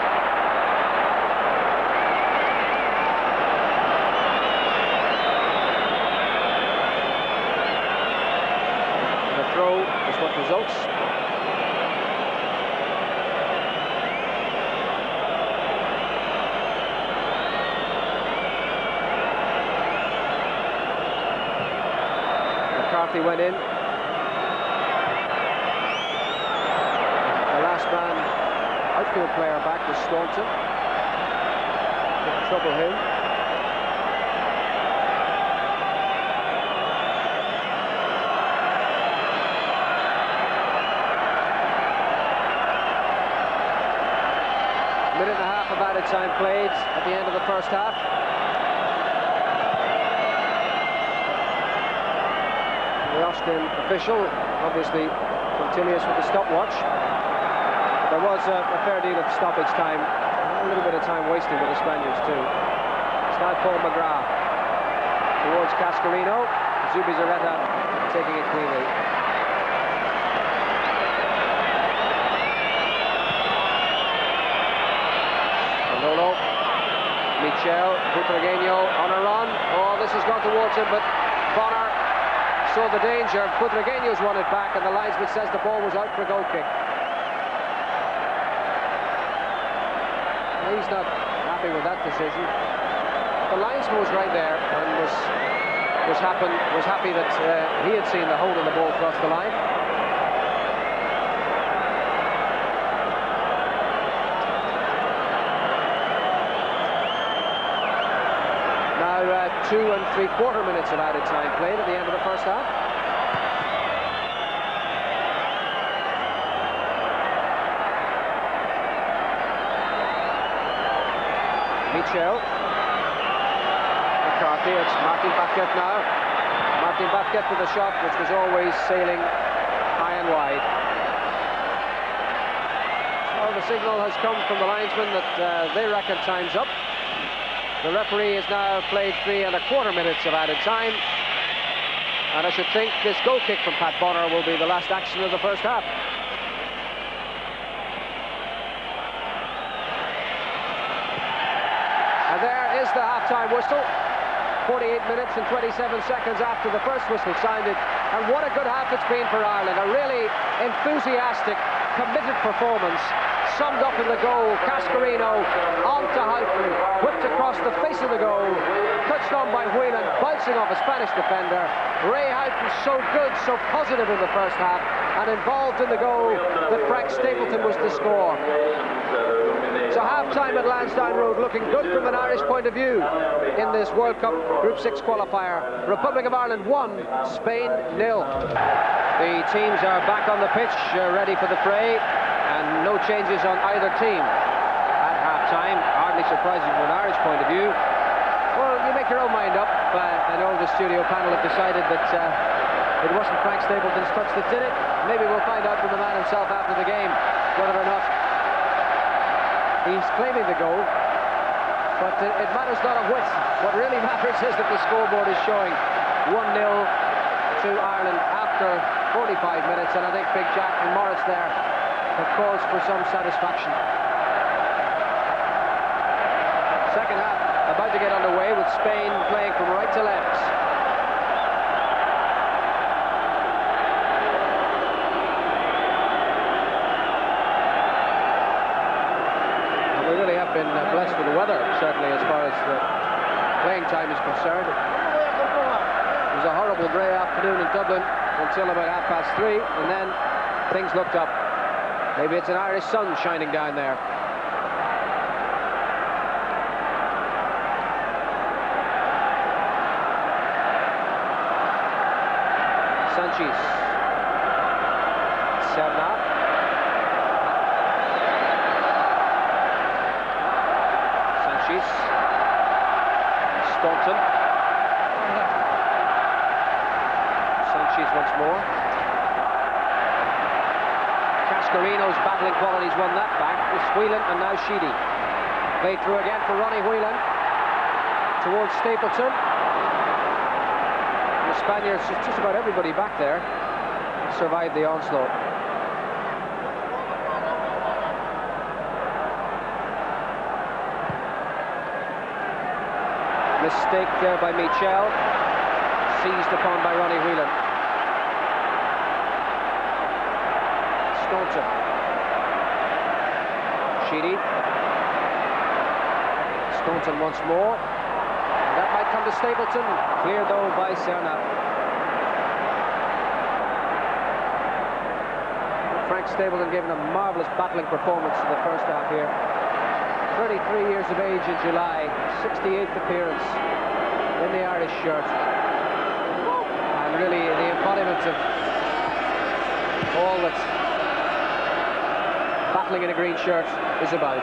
Throw is what results. McCarthy went in. The last man, outfield player back, was Staunton. Didn't trouble him. Minute and a half of added time played at the end of the first half. The Austin official, obviously continuous with the stopwatch. There was a fair deal of stoppage time, a little bit of time wasted with the Spaniards too. It's now Paul McGrath towards Cascarino. Zubizarreta taking it cleanly. Michel, Butragueño on a run. Oh, this has gone towards him, but Bonner saw the danger. Butragueño's won it back, and the linesman says the ball was out for a goal kick. He's not happy with that decision. The linesman was right there and was happy that he had seen the hole in the ball cross the line. Now 2 3/4 minutes of added time played at the end of the first half. Michel. McCarthy, it's Martin Paquet now. Martin Paquet with a shot which was always sailing high and wide. So the signal has come from the linesman that they reckon time's up. The referee has now played 3 1/4 minutes of added time. And I should think this goal kick from Pat Bonner will be the last action of the first half. And there is the half-time whistle. 48 minutes and 27 seconds after the first whistle sounded. And what a good half it's been for Ireland. A really enthusiastic, committed performance. Summed up in the goal. Cascarino on to Houghton. Whipped across the face of the goal. Touched on by Whelan, bouncing off a Spanish defender. Ray Houghton so good, so positive in the first half. And involved in the goal that Frank Stapleton was to score. So half-time at Lansdowne Road looking good from an Irish point of view in this World Cup Group 6 qualifier. Republic of Ireland 1, Spain 0. The teams are back on the pitch, ready for the fray, and no changes on either team at half-time. Hardly surprising from an Irish point of view. Well, you make your own mind up. I know the studio panel have decided that it wasn't Frank Stapleton's touch that did it. Maybe we'll find out from the man himself after the game whether or not he's claiming the goal, but it matters not a whit. What really matters is that the scoreboard is showing 1-0 to Ireland after 45 minutes, and I think Big Jack and Morris there have cause for some satisfaction. Second half about to get underway with Spain playing from right to left. Been blessed with the weather, certainly, as far as the playing time is concerned. It was a horrible grey afternoon in Dublin until about 3:30, and then things looked up. Maybe it's an Irish sun shining down there. Sanchez. Serna. Staunton. Sanchez once more. Cascarino's battling qualities won that back. It's Whelan and now Sheedy. Played through again for Ronnie Whelan. Towards Stapleton. And the Spaniards, just about everybody back there, survived the onslaught. Mistake there by Michel, seized upon by Ronnie Whelan. Staunton. Sheedy. Staunton once more. That might come to Stapleton. Cleared though by Serna. Frank Stapleton gave him a marvellous battling performance in the first half here. 33 years of age in July, 68th appearance in the Irish shirt, and really the embodiment of all that battling in a green shirt is about.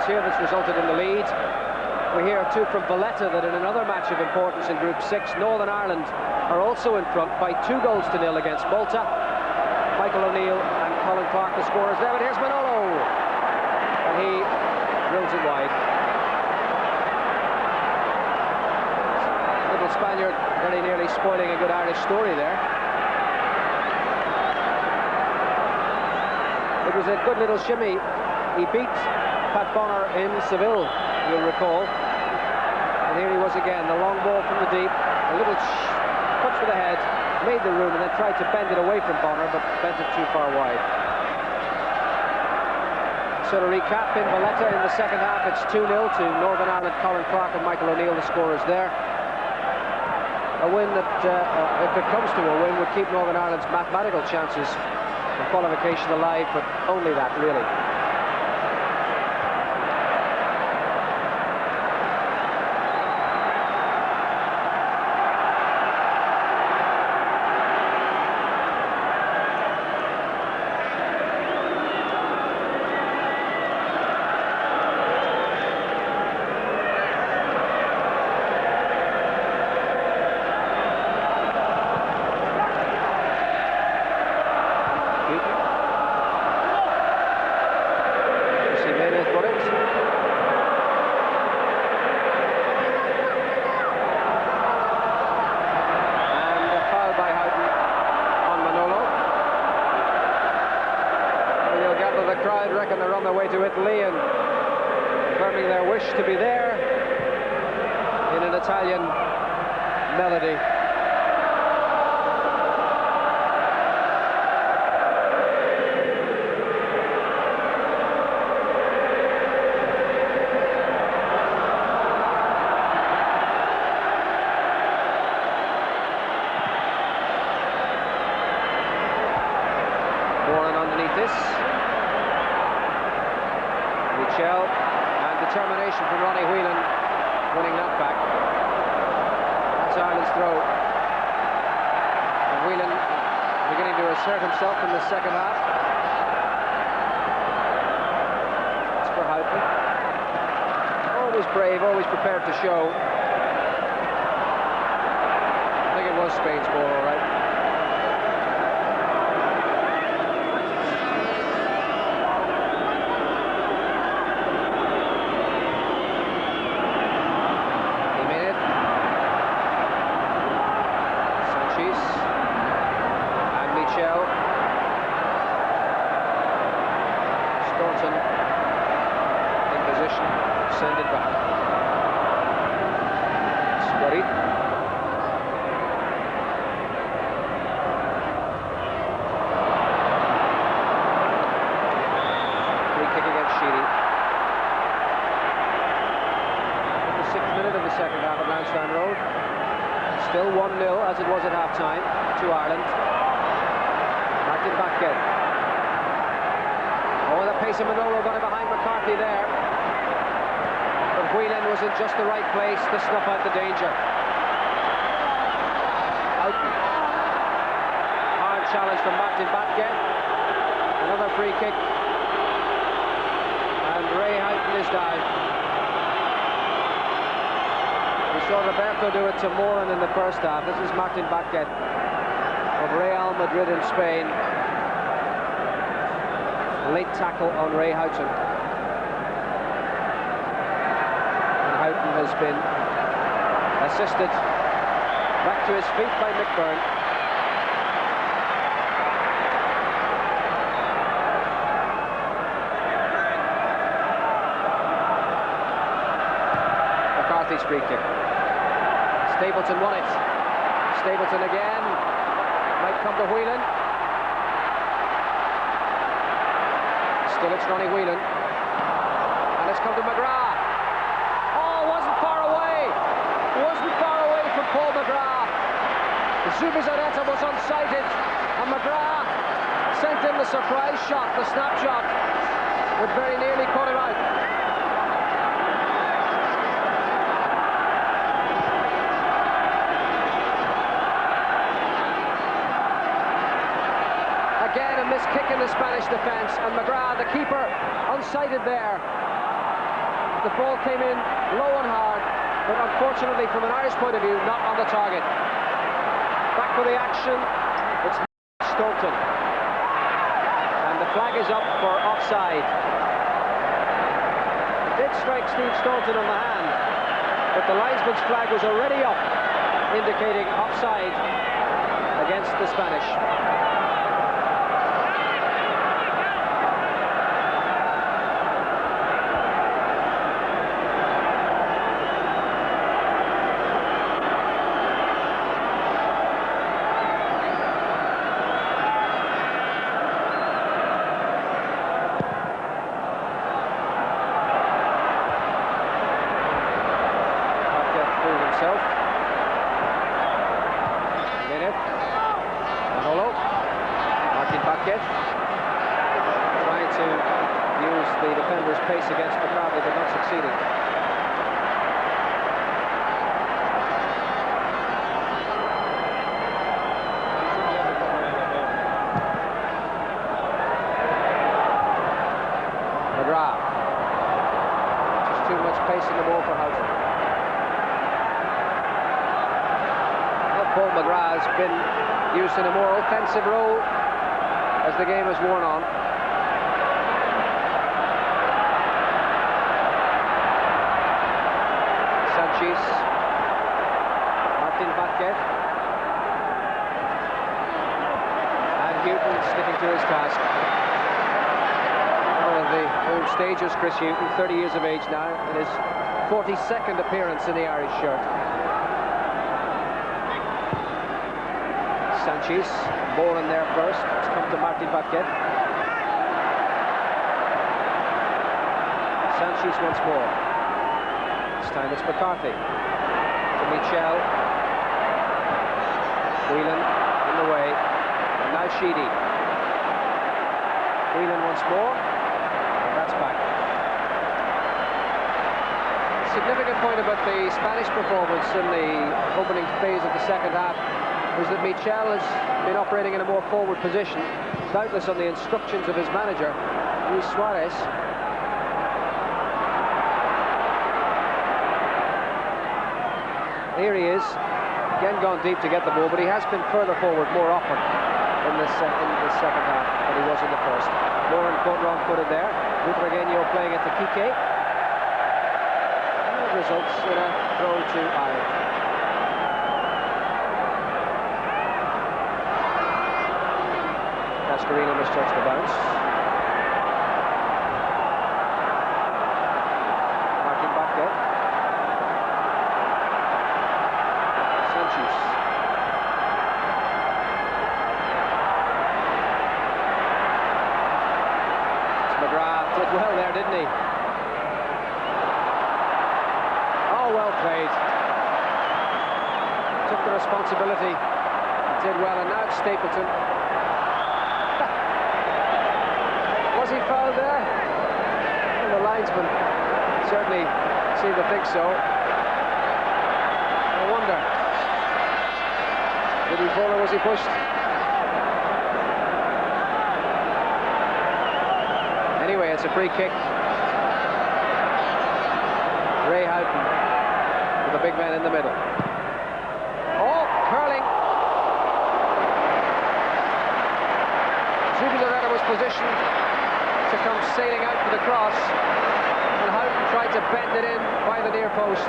Here that's resulted in the lead. We hear too from Valletta that in another match of importance in Group 6, Northern Ireland are also in front by 2-0 against Malta. Michael O'Neill and Colin Clark the scorers there, but here's Manolo, and he drills it wide. little Spaniard very nearly spoiling a good Irish story there. It was a good little shimmy. He beat Pat Bonner in Seville, you'll recall. And here he was again, the long ball from the deep, a little touch with the head, made the room and then tried to bend it away from Bonner, but bent it too far wide. So to recap, in Valletta in the second half, it's 2-0 to Northern Ireland. Colin Clark and Michael O'Neill, the scorers there. A win that, if it comes to a win, would keep Northern Ireland's mathematical chances of qualification alive, but only that, really. To be there in an Italian melody. Warren underneath this. Michel. Determination from Ronnie Whelan, winning that back. That's Ireland's throw. And Whelan beginning to assert himself in the second half. It's for Houghton. Always brave, always prepared to show. I think it was Spain's ball, all right. Send it back. Scotty. Free kick against Sheedy. The 6th minute of the second half at Lansdowne Road. Still 1-0 as it was at half-time to Ireland. Martin Backhead. Oh, the pace of Manolo got it behind McCarthy there. But Whelan was in just the right place to snuff out the danger. Houghton. Hard challenge from Martin Batke. Another free kick. And Ray Houghton is down. We saw Roberto do it to Moran in the first half. This is Martin Batke of Real Madrid in Spain. Late tackle on Ray Houghton. Has been assisted back to his feet by McBurn. McCarthy's free kick. Stapleton won it. Stapleton again. Might come to Whelan. Still it's Ronnie Whelan. And it's come to McGrath. Wasn't far away from Paul McGrath. Zubizarreta was unsighted, and McGrath sent in the surprise shot, the snapshot, that very nearly caught him out. Again, a missed kick in the Spanish defence, and McGrath, the keeper, unsighted there. The ball came in low and hard, but unfortunately, from an Irish point of view, not on the target. Back for the action, it's Staunton. And the flag is up for offside. It did strike Steve Staunton on the hand, but the linesman's flag was already up. indicating offside against the Spanish. Himself. Minute. Manolo. Martin Paquet. Trying to use the defender's pace against McCarthy, but not succeeding. McGrath. Just too much pace in the ball for Houghton. Paul McGrath has been used in a more offensive role as the game has worn on. Sanchez, Martin Paquet, and Houghton sticking to his task. One of the old stagers, Chris Houghton, 30 years of age now, in his 42nd appearance in the Irish shirt. Sanchez, ball in there first. It's come to Martin Paquet. Sanchez once more. This time it's McCarthy. To Michel. Whelan in the way. And now Sheedy. Whelan once more. And that's back. The significant point about the Spanish performance in the opening phase of the second half is that Michel has been operating in a more forward position, doubtless on the instructions of his manager, Luis Suarez. Here he is, again gone deep to get the ball, but he has been further forward more often in the second half than he was in the first. Lauren wrong footed there. Butragueño playing it to Kike. And it results in a throw to Ireland. Mascherino misjudged the bounce. Martin Paquet. Sanchez. McGrath did well there, didn't he? Oh, well played. Took the responsibility. Did well, and now it's Stapleton. Was he fouled there? Well, the linesman certainly seemed to think so. I wonder. Did he fall or was he pushed? Anyway, it's a free kick. Ray Houghton with the big man in the middle. Oh, curling. Judy Loretta was positioned to come sailing out for the cross, and Houghton tried to bend it in by the near post.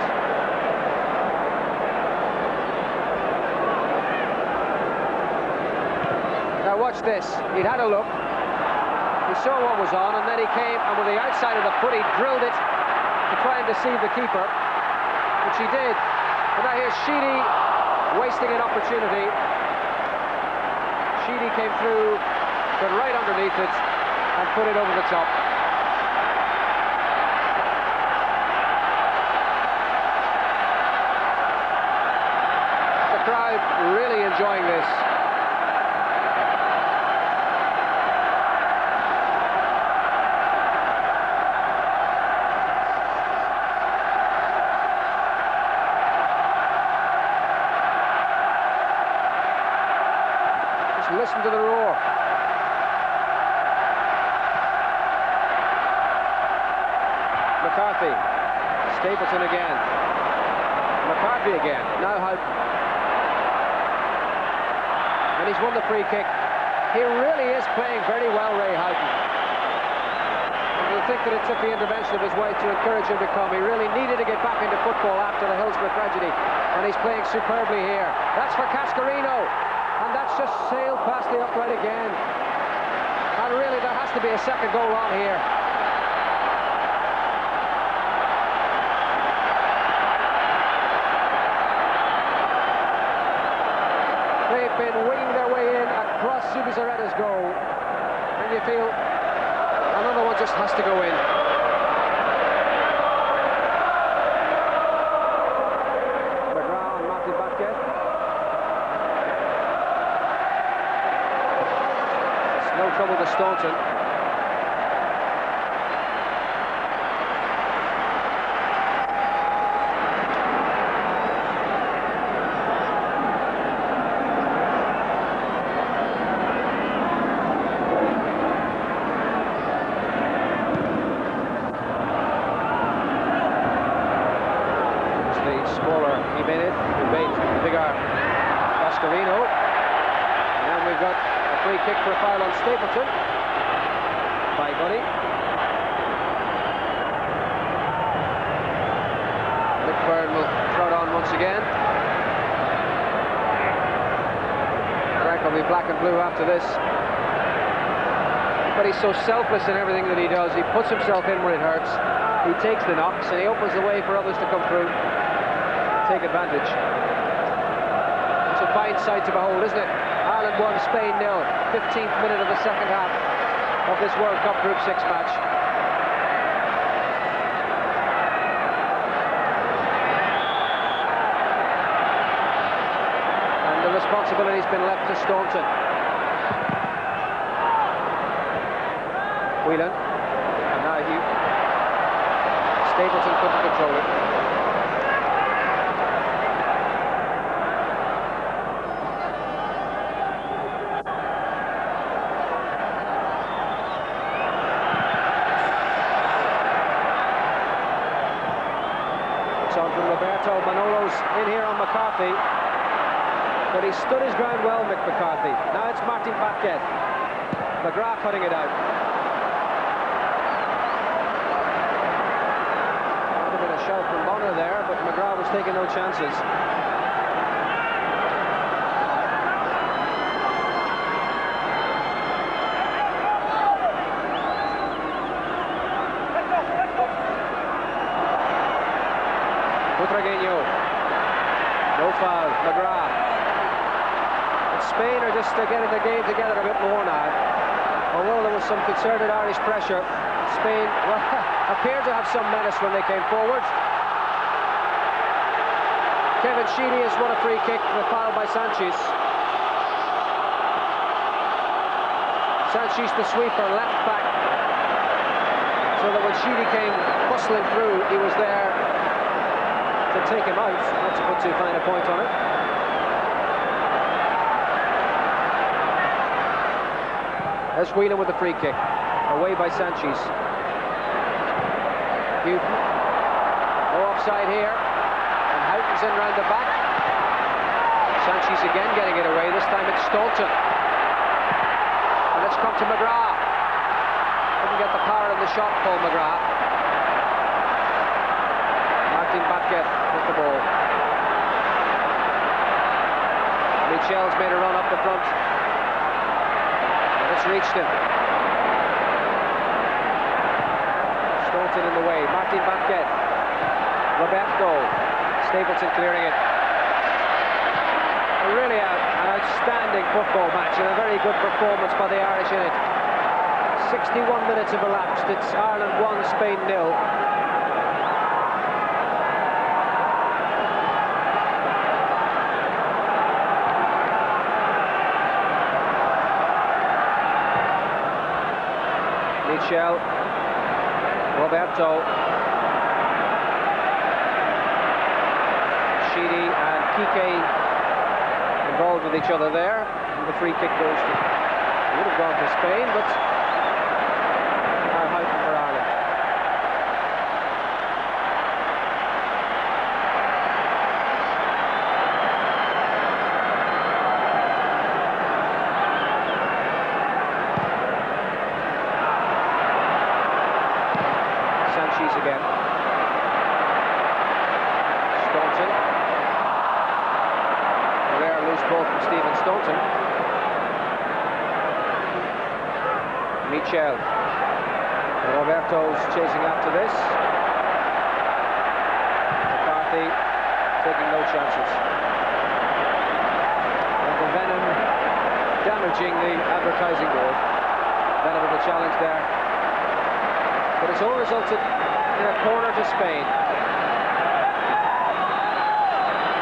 Now watch this. He'd had a look, he saw what was on, and then he came and with the outside of the foot he drilled it to try and deceive the keeper, which he did. And now here's Sheedy wasting an opportunity. Sheedy came through, got right underneath it and put it over the top. The crowd really enjoying this. Just listen to the roar. McCarthy, Stapleton again, McCarthy again, now Houghton. And he's won the free kick. He really is playing very well, Ray Houghton. And to think that it took the intervention of his wife to encourage him to come. He really needed to get back into football after the Hillsborough tragedy. And he's playing superbly here. That's for Cascarino. And that's just sailed past the upright again. And really, there has to be a second goal on here. They've been winging their way in across Zubizarreta's goal. And you feel another one just has to go in. McGrath and Martin Batke. It's no trouble to Staunton. Smaller, he made it, bigger Cascarino. And then we've got a free kick for a foul on Stapleton by Buddy. Byrne will throw it on once again. Frank will be black and blue after this. But he's so selfless in everything that he does. He puts himself in where it hurts. He takes the knocks and he opens the way for others to come through. Take advantage. It's a fine sight to behold, isn't it? Ireland 1, Spain 0. 15th minute of the second half of this World Cup Group 6 match. And the responsibility's been left to Staunton. Whelan. And now Hugh. Stapleton couldn't control it. On from Roberto. Manolo's in here on McCarthy, but he stood his ground well, Mick McCarthy. Now it's Martin Batke. McGrath cutting it out. Might have been a shout from Bonner there, but McGrath was taking no chances. Butragueño. No foul. McGrath. And Spain are just getting the game together a bit more now. Although there was some concerted Irish pressure, Spain appeared to have some menace when they came forward. Kevin Sheedy has won a free kick for a foul by Sanchez. Sanchez, the sweeper, left back. So that when Sheedy came bustling through, he was there to take him out, not to put too fine a point on it. There's Whelan with the free kick, away by Sanchez. Houghton, no offside here, and Houghton's in round the back. Sanchez again getting it away, this time it's Staunton. And it's come to McGrath. Couldn't get the power of the shot, Paul McGrath. Martin Batke with the ball. Michel's made a run up the front. And it's reached him. Staunton in the way. Martin Batke. Roberto. Stapleton clearing it. Really an outstanding football match and a very good performance by the Irish in it. 61 minutes have elapsed. It's Ireland 1, Spain 0. Michel, Roberto, Sheedy and Kike involved with each other there. And the free kick goes to, would have gone to Spain, but now Houghton for Ireland. Sanchez again. Staunton. loose ball from Stephen Staunton. Michel. Roberto's chasing after this. McCarthy taking no chances. And the venom damaging the advertising board. Venom of the challenge there. But it's all resulted in a corner to Spain.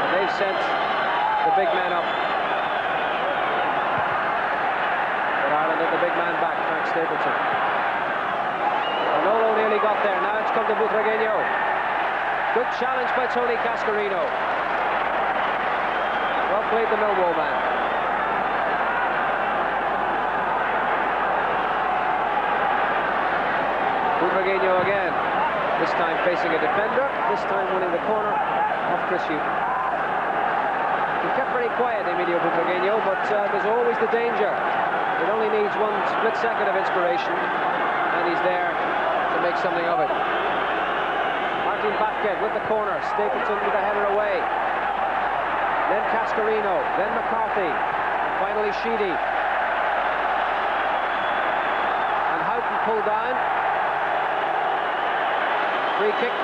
And they've sent the big men up. But Ireland had the big man back, Frank Stapleton. Manolo nearly got there. Now it's come to Butragueño. Good challenge by Tony Cascarino. Well played, the Millwall man. Butragueño again. This time facing a defender. This time winning the corner off Chris Hughton. He kept very quiet, Emilio Butragueño, but there's always the danger. It only needs one split second of inspiration, and he's there to make something of it. Martin Batket with the corner. Stapleton with the header away. Then Cascarino. Then McCarthy. And finally Sheedy. And Houghton pulled down. Free kick.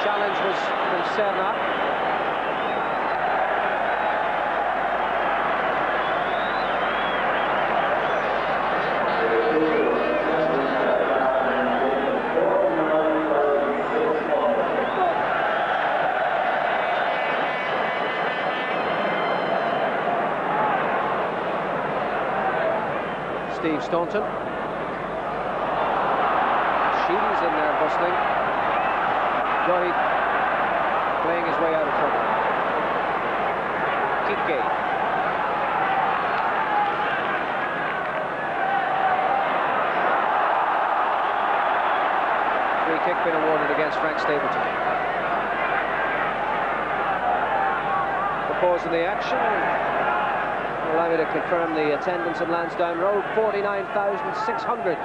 Challenge was from Serna. Steve Staunton. Sheedy's in there bustling. Doherty playing his way out of trouble. Kike. Free kick been awarded against Frank Stapleton. The pause in the action. Allow me to confirm the attendance at Lansdowne Road. 49,600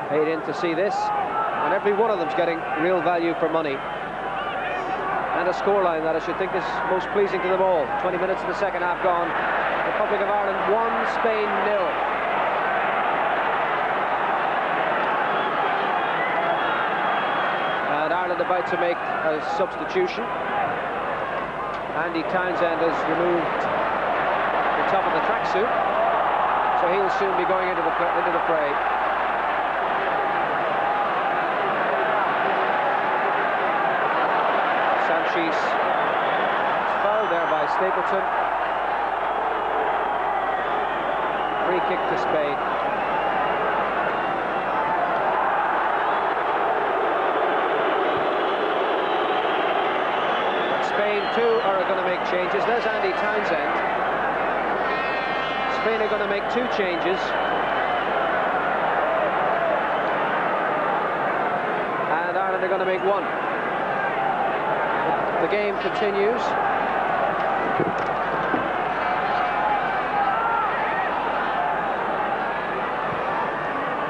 paid in to see this, and every one of them's getting real value for money. And a scoreline that I should think is most pleasing to them all. 20 minutes of the second half gone. Republic of Ireland 1, Spain 0. And Ireland about to make a substitution. Andy Townsend has removed the top of the tracksuit, so he'll soon be going into the fray. Sanchez fouled there by Stapleton. Free kick to Spain. And Spain too are going to make changes. There's Andy Townsend. Spain are going to make 2 changes. And Ireland are going to make 1. The game continues.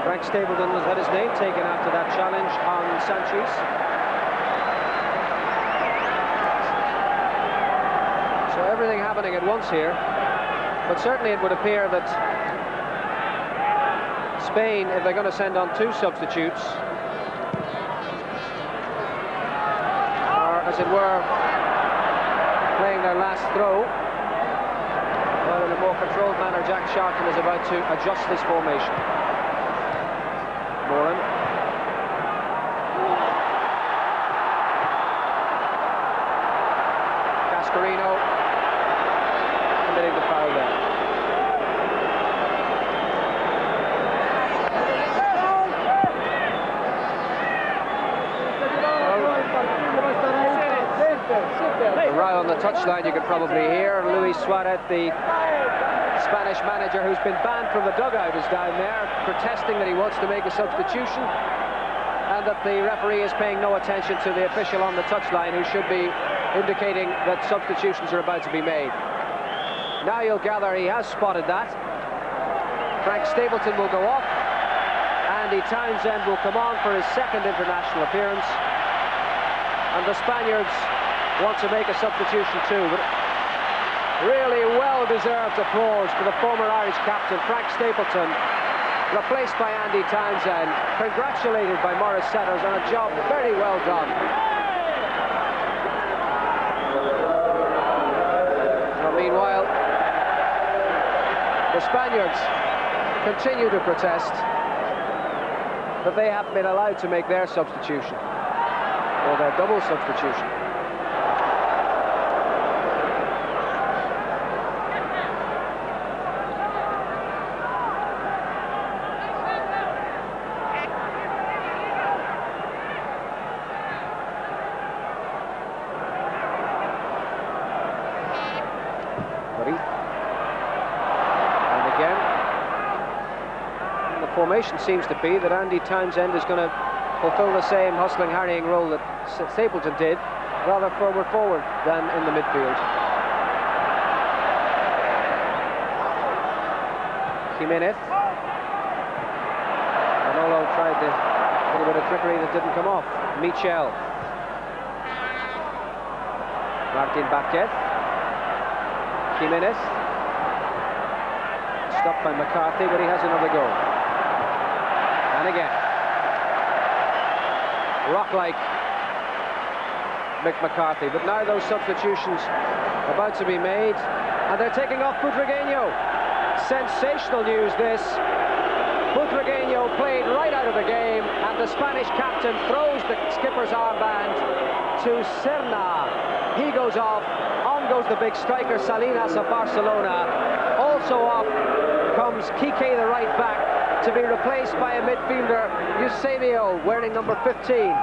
Frank Stapleton has had his name taken after that challenge on Sanchez. So everything happening at once here. But certainly it would appear that Spain, if they're going to send on 2 substitutes, are, as it were, playing their last throw, while in a more controlled manner Jack Sharkton is about to adjust his formation. Moran. Cascarino committing the foul there. The row on the touchline you could probably hear. Luis Suarez, the Spanish manager who's been banned from the dugout, is down there protesting that he wants to make a substitution, and that the referee is paying no attention to the official on the touchline, who should be indicating that substitutions are about to be made. Now you'll gather he has spotted that. Frank Stapleton will go off. Andy Townsend will come on for his 2nd international appearance, and the Spaniards want to make a substitution too, but Really well-deserved applause for the former Irish captain, Frank Stapleton, replaced by Andy Townsend, congratulated by Maurice Setters on a job very well done. So meanwhile, the Spaniards continue to protest that they haven't been allowed to make their substitution, or their double substitution. And again, the formation seems to be that Andy Townsend is going to fulfill the same hustling, harrying role that Stapleton did, rather forward than in the midfield. Jimenez. Manolo tried a little bit of trickery that didn't come off. Michel. Martin Barquez. Jimenez. Stopped by McCarthy, but he has another go. And again. Rock-like Mick McCarthy, but now those substitutions about to be made, and they're taking off Butragueño. Sensational news this. Butragueño played right out of the game, and the Spanish captain throws the skipper's armband to Serna. He goes off, on goes the big striker Salinas of Barcelona. Also off comes Kike, the right back, to be replaced by a midfielder, Eusebio, wearing number 15,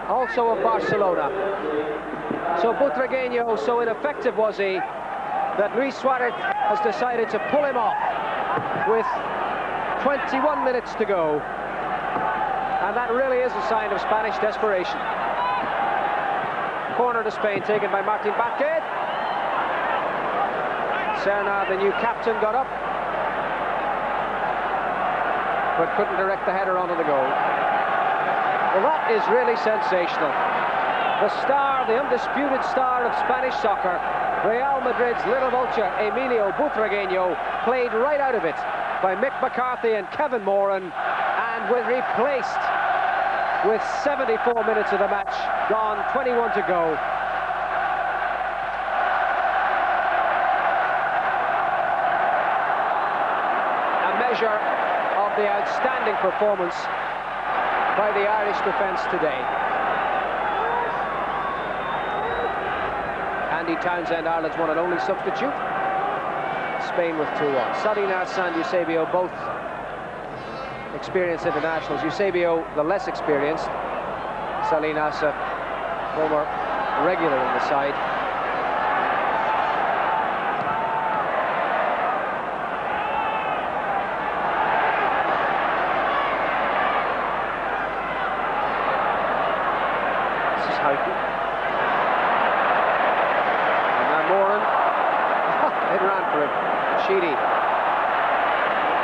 also of Barcelona. So Butragueño, so ineffective was he, that Luis Suarez has decided to pull him off with 21 minutes to go. And that really is a sign of Spanish desperation. Corner to Spain, taken by Martin Barquez. Serna, the new captain, got up, but couldn't direct the header onto the goal. Well, that is really sensational. The star, the undisputed star of Spanish soccer, Real Madrid's little vulture, Emilio Butragueño, played right out of it by Mick McCarthy and Kevin Moran, and was replaced with 74 minutes of the match gone, 21 to go. A measure of the outstanding performance by the Irish defence today. Andy Townsend, Ireland's one and only substitute. Spain with 2-1. Salinas and Eusebio, both experienced internationals. Eusebio, the less experienced. Salinas, a former regular in the side. This is Houghton. And now Moran. It ran for him. Sheedy.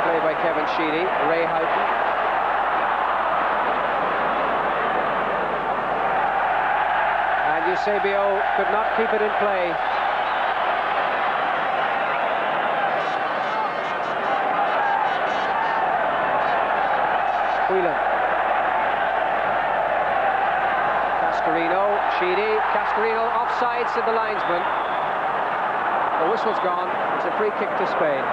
Played by Kevin Sheedy. Ray Houghton. And Eusebio could not keep it in play. Whelan. Cascarino. Sheedy. Cascarino offsides to the linesman. The whistle's gone. It's a free kick to Spain.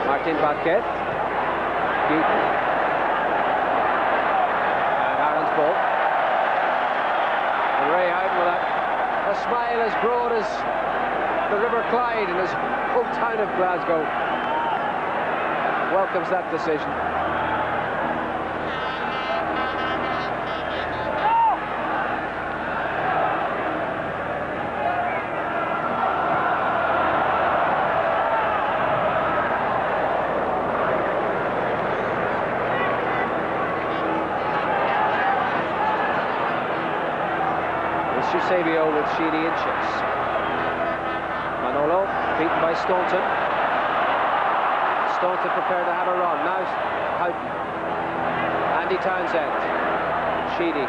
Martin Barquez. Deaton. And Aaron's ball. And Ray Houghton with a smile as broad as the River Clyde in his hometown of Glasgow. Welcomes that decision. It's Eusebio with Sheedy and Chase. by Staunton. Staunton prepared to have a run. Now Houghton. Andy Townsend. Sheedy.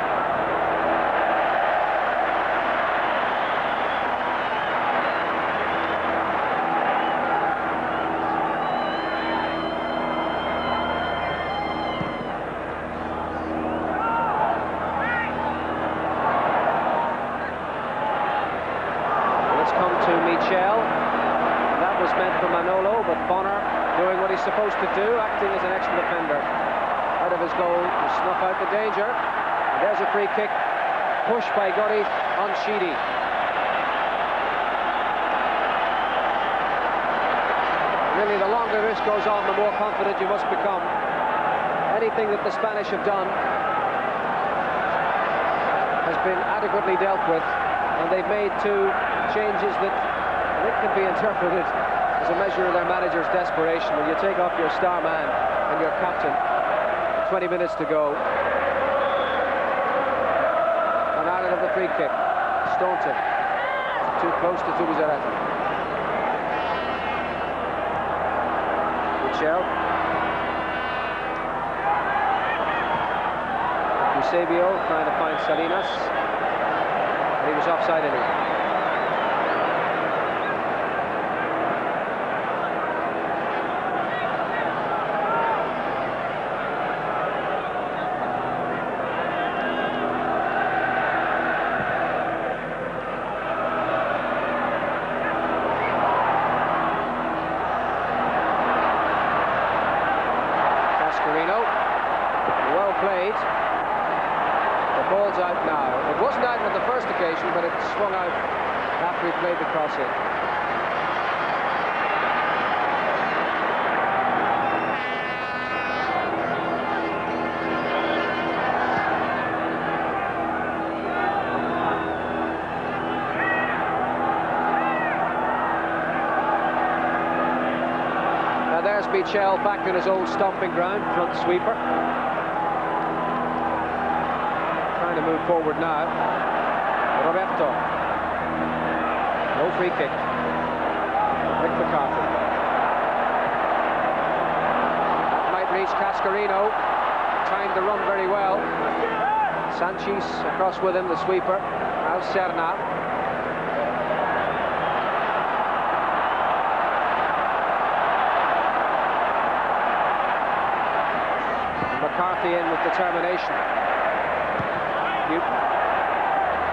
That was meant for Manolo, but Bonner doing what he's supposed to do, acting as an extra defender. Out of his goal to snuff out the danger. And there's a free kick, pushed by Gotti on Sheedy. Really, the longer this goes on, the more confident you must become. Anything that the Spanish have done has been adequately dealt with, and they've made two changes that I think can be interpreted as a measure of their manager's desperation. When you take off your star man and your captain, 20 minutes to go. And Ireland have the free kick. Staunton. Too close to Zubizarreta. Michel. Eusebio trying to find Salinas. And he was offside anyway. Played. The ball's out now. It wasn't out on the first occasion, but it swung out after he played the cross in. Now there's Michel back in his old stomping ground, front sweeper. To move forward now. Roberto. No free kick. Rick McCarthy. That might reach Cascarino. Timed the run very well. Sanchez across with him, the sweeper. Now Serna. McCarthy in with determination.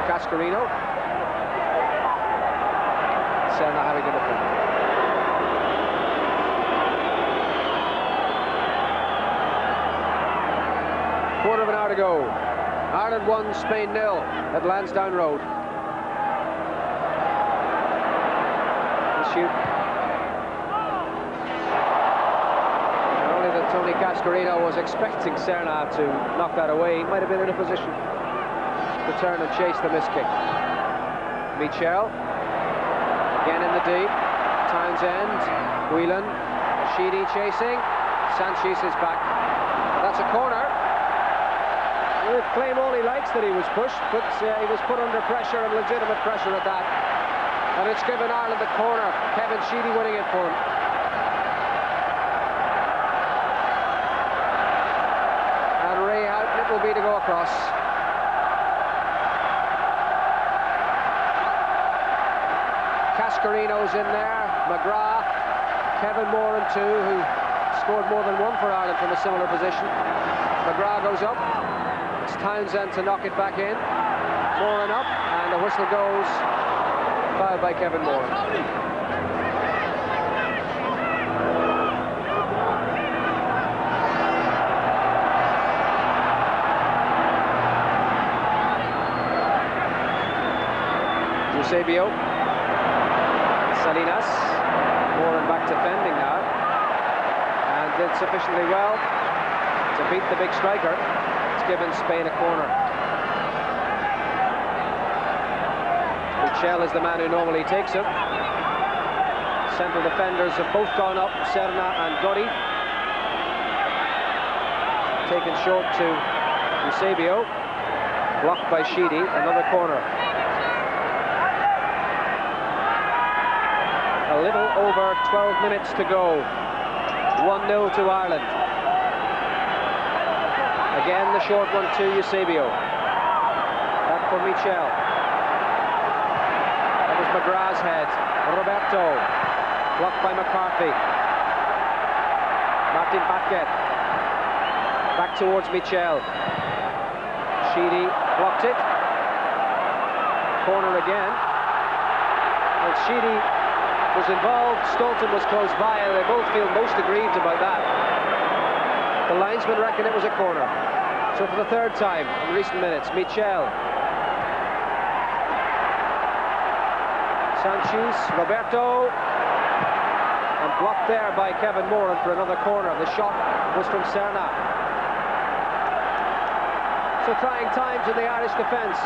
Cascarino. Serna having a defend. Quarter of an hour to go. Ireland 1, Spain 0 at Lansdowne Road. Shoot. Only that Tony Cascarino was expecting Serna to knock that away. He might have been in a position to turn and chase the miss kick. Michel again in the deep. Townsend, Whelan, Sheedy chasing. Sanchez is back. That's a corner. He'll claim all he likes that he was pushed, but he was put under pressure, and legitimate pressure at that. And it's given Ireland the corner. Kevin Sheedy winning it for him. And Ray Houghton it will be to go across. Cascarino's in there, McGrath, Kevin Moran too, who scored more than one for Ireland from a similar position. McGrath goes up, it's Townsend to knock it back in, Moran up, and the whistle goes, foul by Kevin Moran. Eusebio. Salinas, Moran back defending now, and did sufficiently well to beat the big striker. It's given Spain a corner. Michel is the man who normally takes him. Central defenders have both gone up, Serna and Gotti. Taken short to Eusebio, blocked by Sheedy, another corner. little over 12 minutes to go. 1-0 to Ireland. Again, the short one to Eusebio. Back for Michel. That was McGrath's head. Roberto. Blocked by McCarthy. Martin Paquet. Back towards Michel. Sheedy blocked it. Corner again. And Sheedy was involved. Staunton was close by, and they both feel most aggrieved about that. The linesman reckon it was a corner. So for the third time in recent minutes, Michel. Sanchez, Roberto. And blocked there by Kevin Moran for another corner. The shot was from Serna. So trying times in the Irish defence.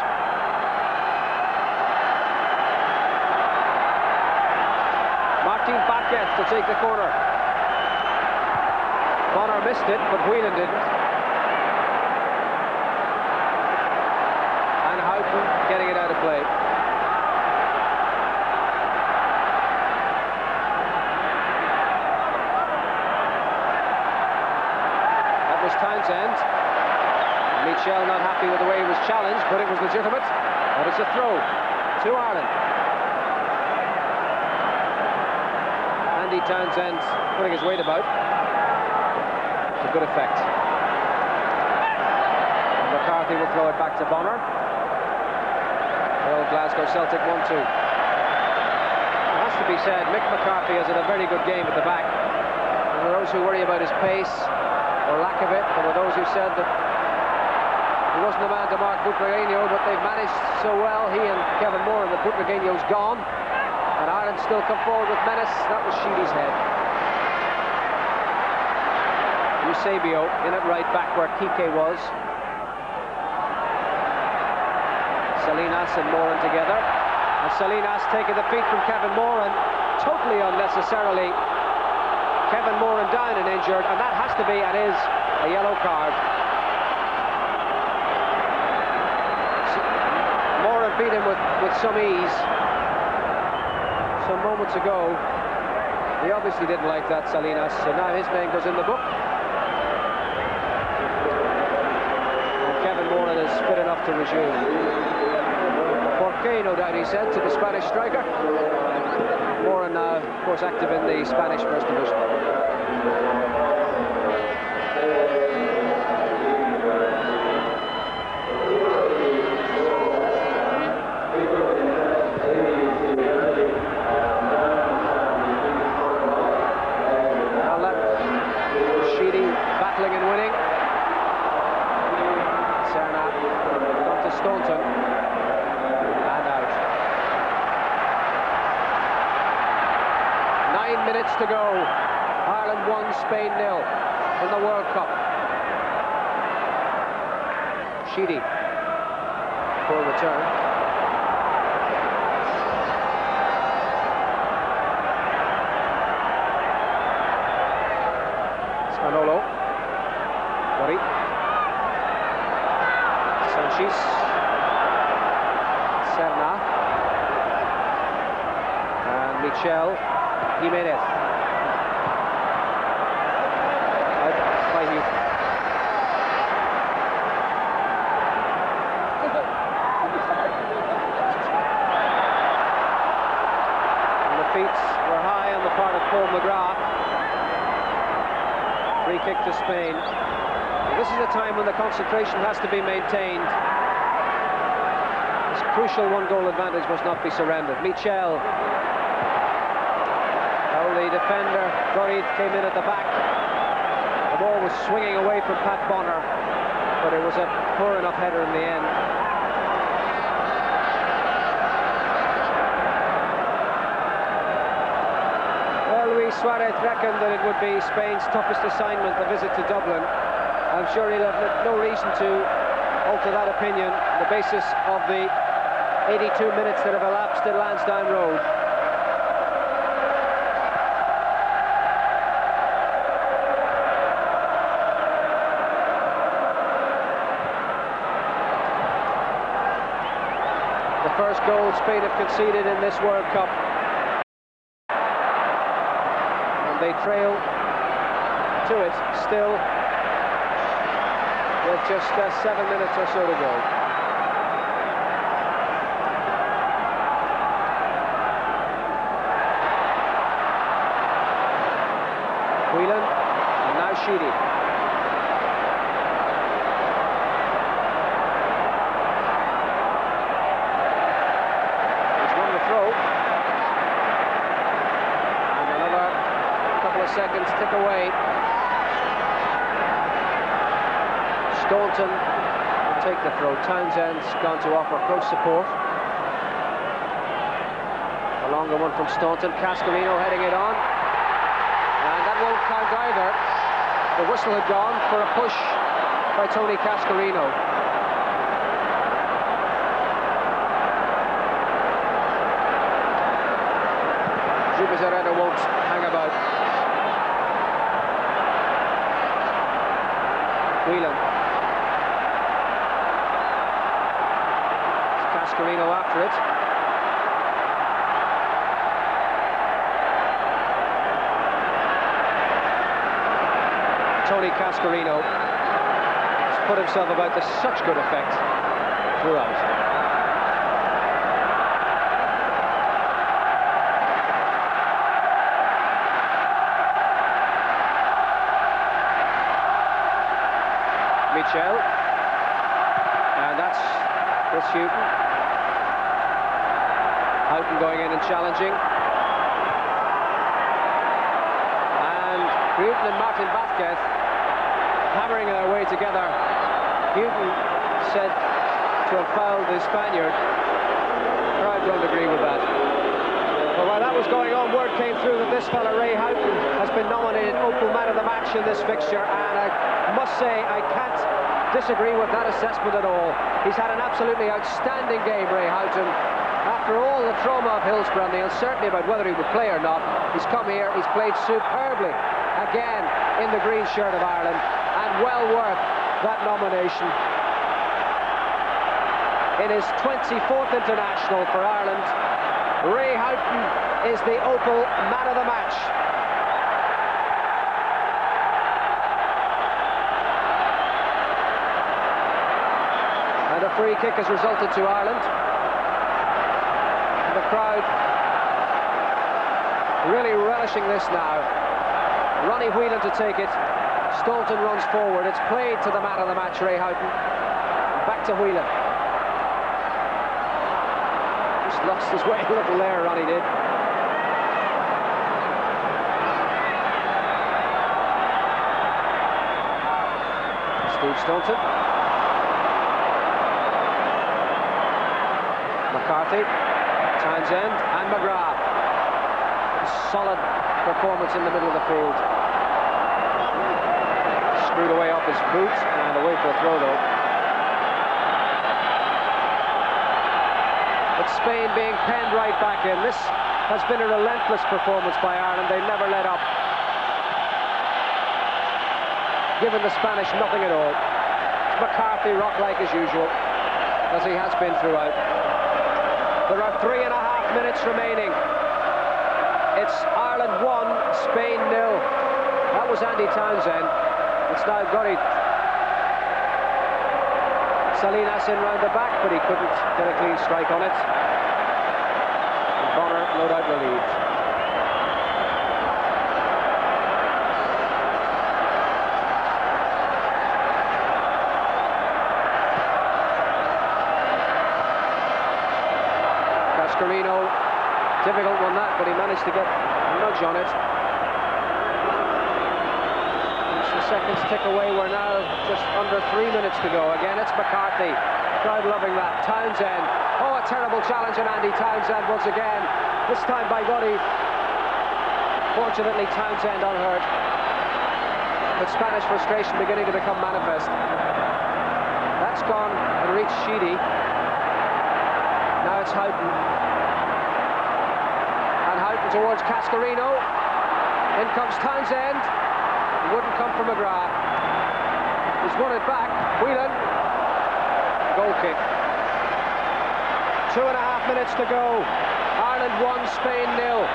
Martin Paquet to take the corner. Bonner missed it, but Whelan didn't. And Houghton getting it out of play. That was Townsend. Michel not happy with the way he was challenged, but it was legitimate. But it's a throw to Ireland. Andy Townsend putting his weight about. To good effect. And McCarthy will throw it back to Bonner. The old Glasgow Celtic 1-2. It has to be said, Mick McCarthy has had a very good game at the back. There were those who worry about his pace or lack of it. There were those who said that he wasn't the man to mark Butragueño, but they've managed so well, he and Kevin Moran, that Butragueño's gone. And Ireland still come forward with menace. That was Sheedy's head. Eusebio in at right back where Kike was. Salinas and Moran together. And Salinas taking the feet from Kevin Moran, totally unnecessarily. Kevin Moran down and injured, and that has to be, and is, a yellow card. Moran beat him with some ease some moments ago. He obviously didn't like that, Salinas, so now his name goes in the book. And Kevin Moran is fit enough to resume. Porque, no doubt, he said to the Spanish striker. Moran now, of course, active in the Spanish First Division. Battling and winning. Serna on to Staunton. And out. 9 minutes to go. Ireland 1, Spain 0 in the World Cup. Sheedy for return. Manolo. Mori. Sanchez. Serna. And Michel Jimenez. Out by Hugh. And the feet were high on the part of Paul McGrath. Free kick to Spain. This is a time when the concentration has to be maintained. This crucial one-goal advantage must not be surrendered. Michel. Oh, the defender, Dorid, came in at the back. The ball was swinging away from Pat Bonner, but it was a poor enough header in the end. Luis Suarez reckoned that it would be Spain's toughest assignment, the visit to Dublin. I'm sure he'll have no reason to alter that opinion on the basis of the 82 minutes that have elapsed at Lansdowne Road. The first goal Spain have conceded in this World Cup. and they trail to it still with just 7 minutes or so to go. Whelan, and now Sheedy. He's won the throw. And another couple of seconds tick away. Staunton will take the throw. Townsend's gone to offer close support. A longer one from Staunton. Cascarino heading it on. And that won't count either. The whistle had gone for a push by Tony Cascarino. Zubizarreta won't hang about. Whelan. Cascarino after it. Tony Cascarino has put himself about to such good effect throughout. Mitchell, and that's Chris Houghton. Houghton going in and challenging. And Houghton and Martin Vázquez hammering their way together. Houghton said to have fouled the Spaniard. The crowd don't agree with that. But while that was going on, word came through that this fella, Ray Houghton, has been nominated Opal Man of the Match in this fixture, and I must say I can't disagree with that assessment at all. He's had an absolutely outstanding game, Ray Houghton. After all the trauma of Hillsborough, and the uncertainty about whether he would play or not, he's come here, he's played superbly again in the green shirt of Ireland, and well worth that nomination. In his 24th international for Ireland, Ray Houghton is the Opal Man of the Match. And a free kick has resulted to Ireland. And the crowd really relishing this now. Ronnie Whelan to take it. Staunton runs forward. It's played to the man of the match, Ray Houghton. Back to Whelan. Just lost his way a little there, Ronnie did. Steve Staunton. McCarthy, Townsend and McGrath. Solid performance in the middle of the field. Screwed away off his boot and away for a throw though. But Spain being penned right back in. This has been a relentless performance by Ireland. They never let up. Given the Spanish nothing at all. It's McCarthy rock-like as usual, as he has been throughout. There are 3.5 minutes remaining. It's Ireland 1, Spain 0. That was Andy Townsend. It's now Gurry. Salinas in round the back, but he couldn't get a clean strike on it. And Bonner no doubt relieved. Cascarino, difficult one that, but he managed to get a nudge on it. As the seconds tick away, we're now just under 3 minutes to go. Again, it's McCarthy. Crowd loving that. Townsend. Oh, a terrible challenge on Andy Townsend once again. This time by Gurry. Fortunately, Townsend unhurt. But Spanish frustration beginning to become manifest. That's gone and reached Sheedy. Now it's Houghton. And Houghton towards Cascarino. In comes Townsend. It wouldn't come from McGrath. He's won it back. Whelan. Goal kick. 2.5 minutes to go. Ireland 1, Spain 0.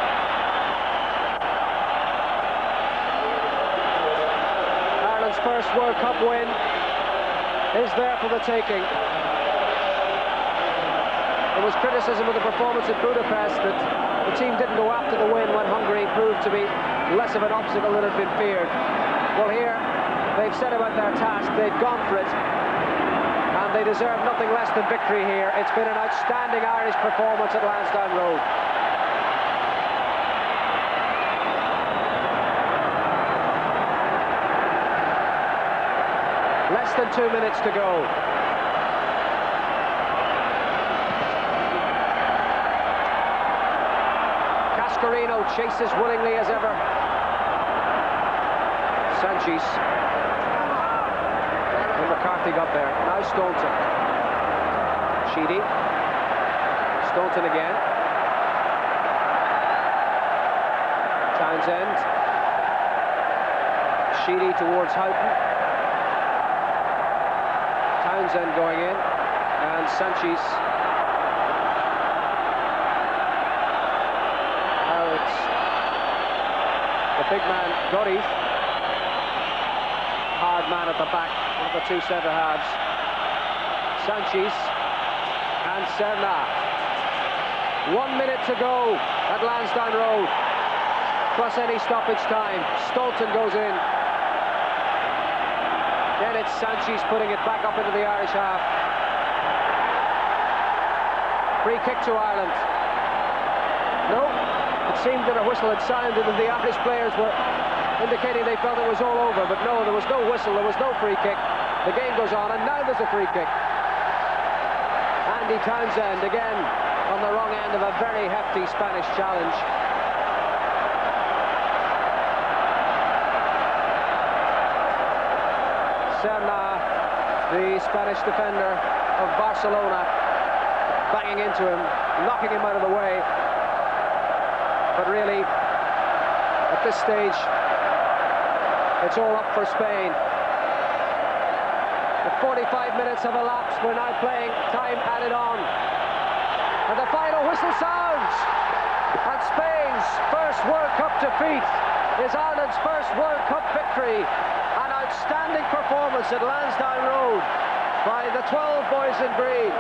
first World Cup win is there for the taking. There was criticism of the performance at Budapest that the team didn't go after the win when Hungary proved to be less of an obstacle than had been feared. Well, here they've set about their task, they've gone for it, and they deserve nothing less than victory here. It's been an outstanding Irish performance at Lansdowne Road. Less than 2 minutes to go. Cascarino chases willingly as ever. Sanchez. And McCarthy got there. Now Staunton. Sheedy. Staunton again. Townsend. Sheedy towards Houghton. Townsend going in, and Sanchez. Now it's the big man, Gorif. Hard man at the back, one of the two centre halves. Sanchez and Serna. 1 minute to go at Lansdowne Road, plus any stoppage time. Staunton goes in. Then it's Sanchez putting it back up into the Irish half. Free kick to Ireland. No, it seemed that a whistle had sounded and the Irish players were indicating they felt it was all over, but no, there was no whistle, there was no free kick. The game goes on, and now there's a free kick. Andy Townsend again on the wrong end of a very hefty Spanish challenge. Serna, the Spanish defender of Barcelona, banging into him, knocking him out of the way. But really, at this stage, it's all up for Spain. The 45 minutes have elapsed. We're now playing time added on. And the final whistle sounds. And Spain's first World Cup defeat is Ireland's first World Cup victory. An outstanding performance at Lansdowne Road by the 12 boys in green.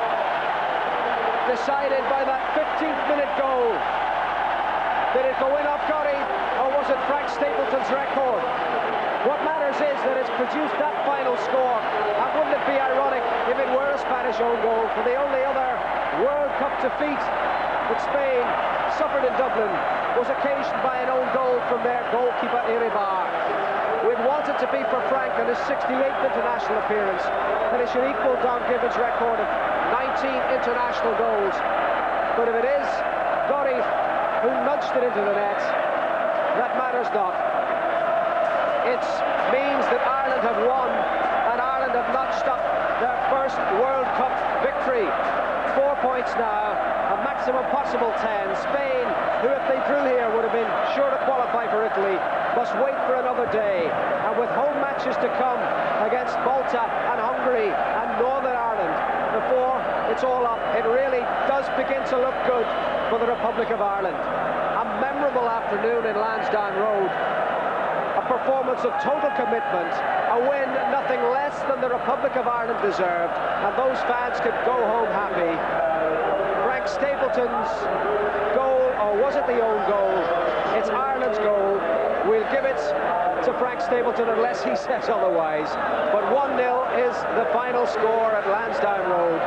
Decided by that 15th minute goal. Did it go in off Gotti, or was it Frank Stapleton's record? What matters is that it's produced that final score. And wouldn't it be ironic if it were a Spanish own goal? For the only other World Cup defeat that Spain suffered in Dublin was occasioned by an own goal from their goalkeeper Iribar. We'd want it to be for Frank on his 68th international appearance, and it should equal Don Gibbons' record of 19 international goals. But if it is Gotti who nudged it into the net, that matters not. It means that Ireland have won, and Ireland have notched up their first World Cup victory. 4 points now, a maximum possible 10. Spain, who if they drew here would have been sure to qualify for Italy, must wait for another day. And with home matches to come against Malta and Hungary and Northern Ireland before it's all up, it really does begin to look good for the Republic of Ireland. A memorable afternoon in Lansdowne Road. A performance of total commitment, a win nothing less than the Republic of Ireland deserved, and those fans could go home happy. Frank Stapleton's goal, or was it the own goal? It's Ireland's goal. We'll give it to Frank Stapleton unless he says otherwise. But 1-0 is the final score at Lansdowne Road.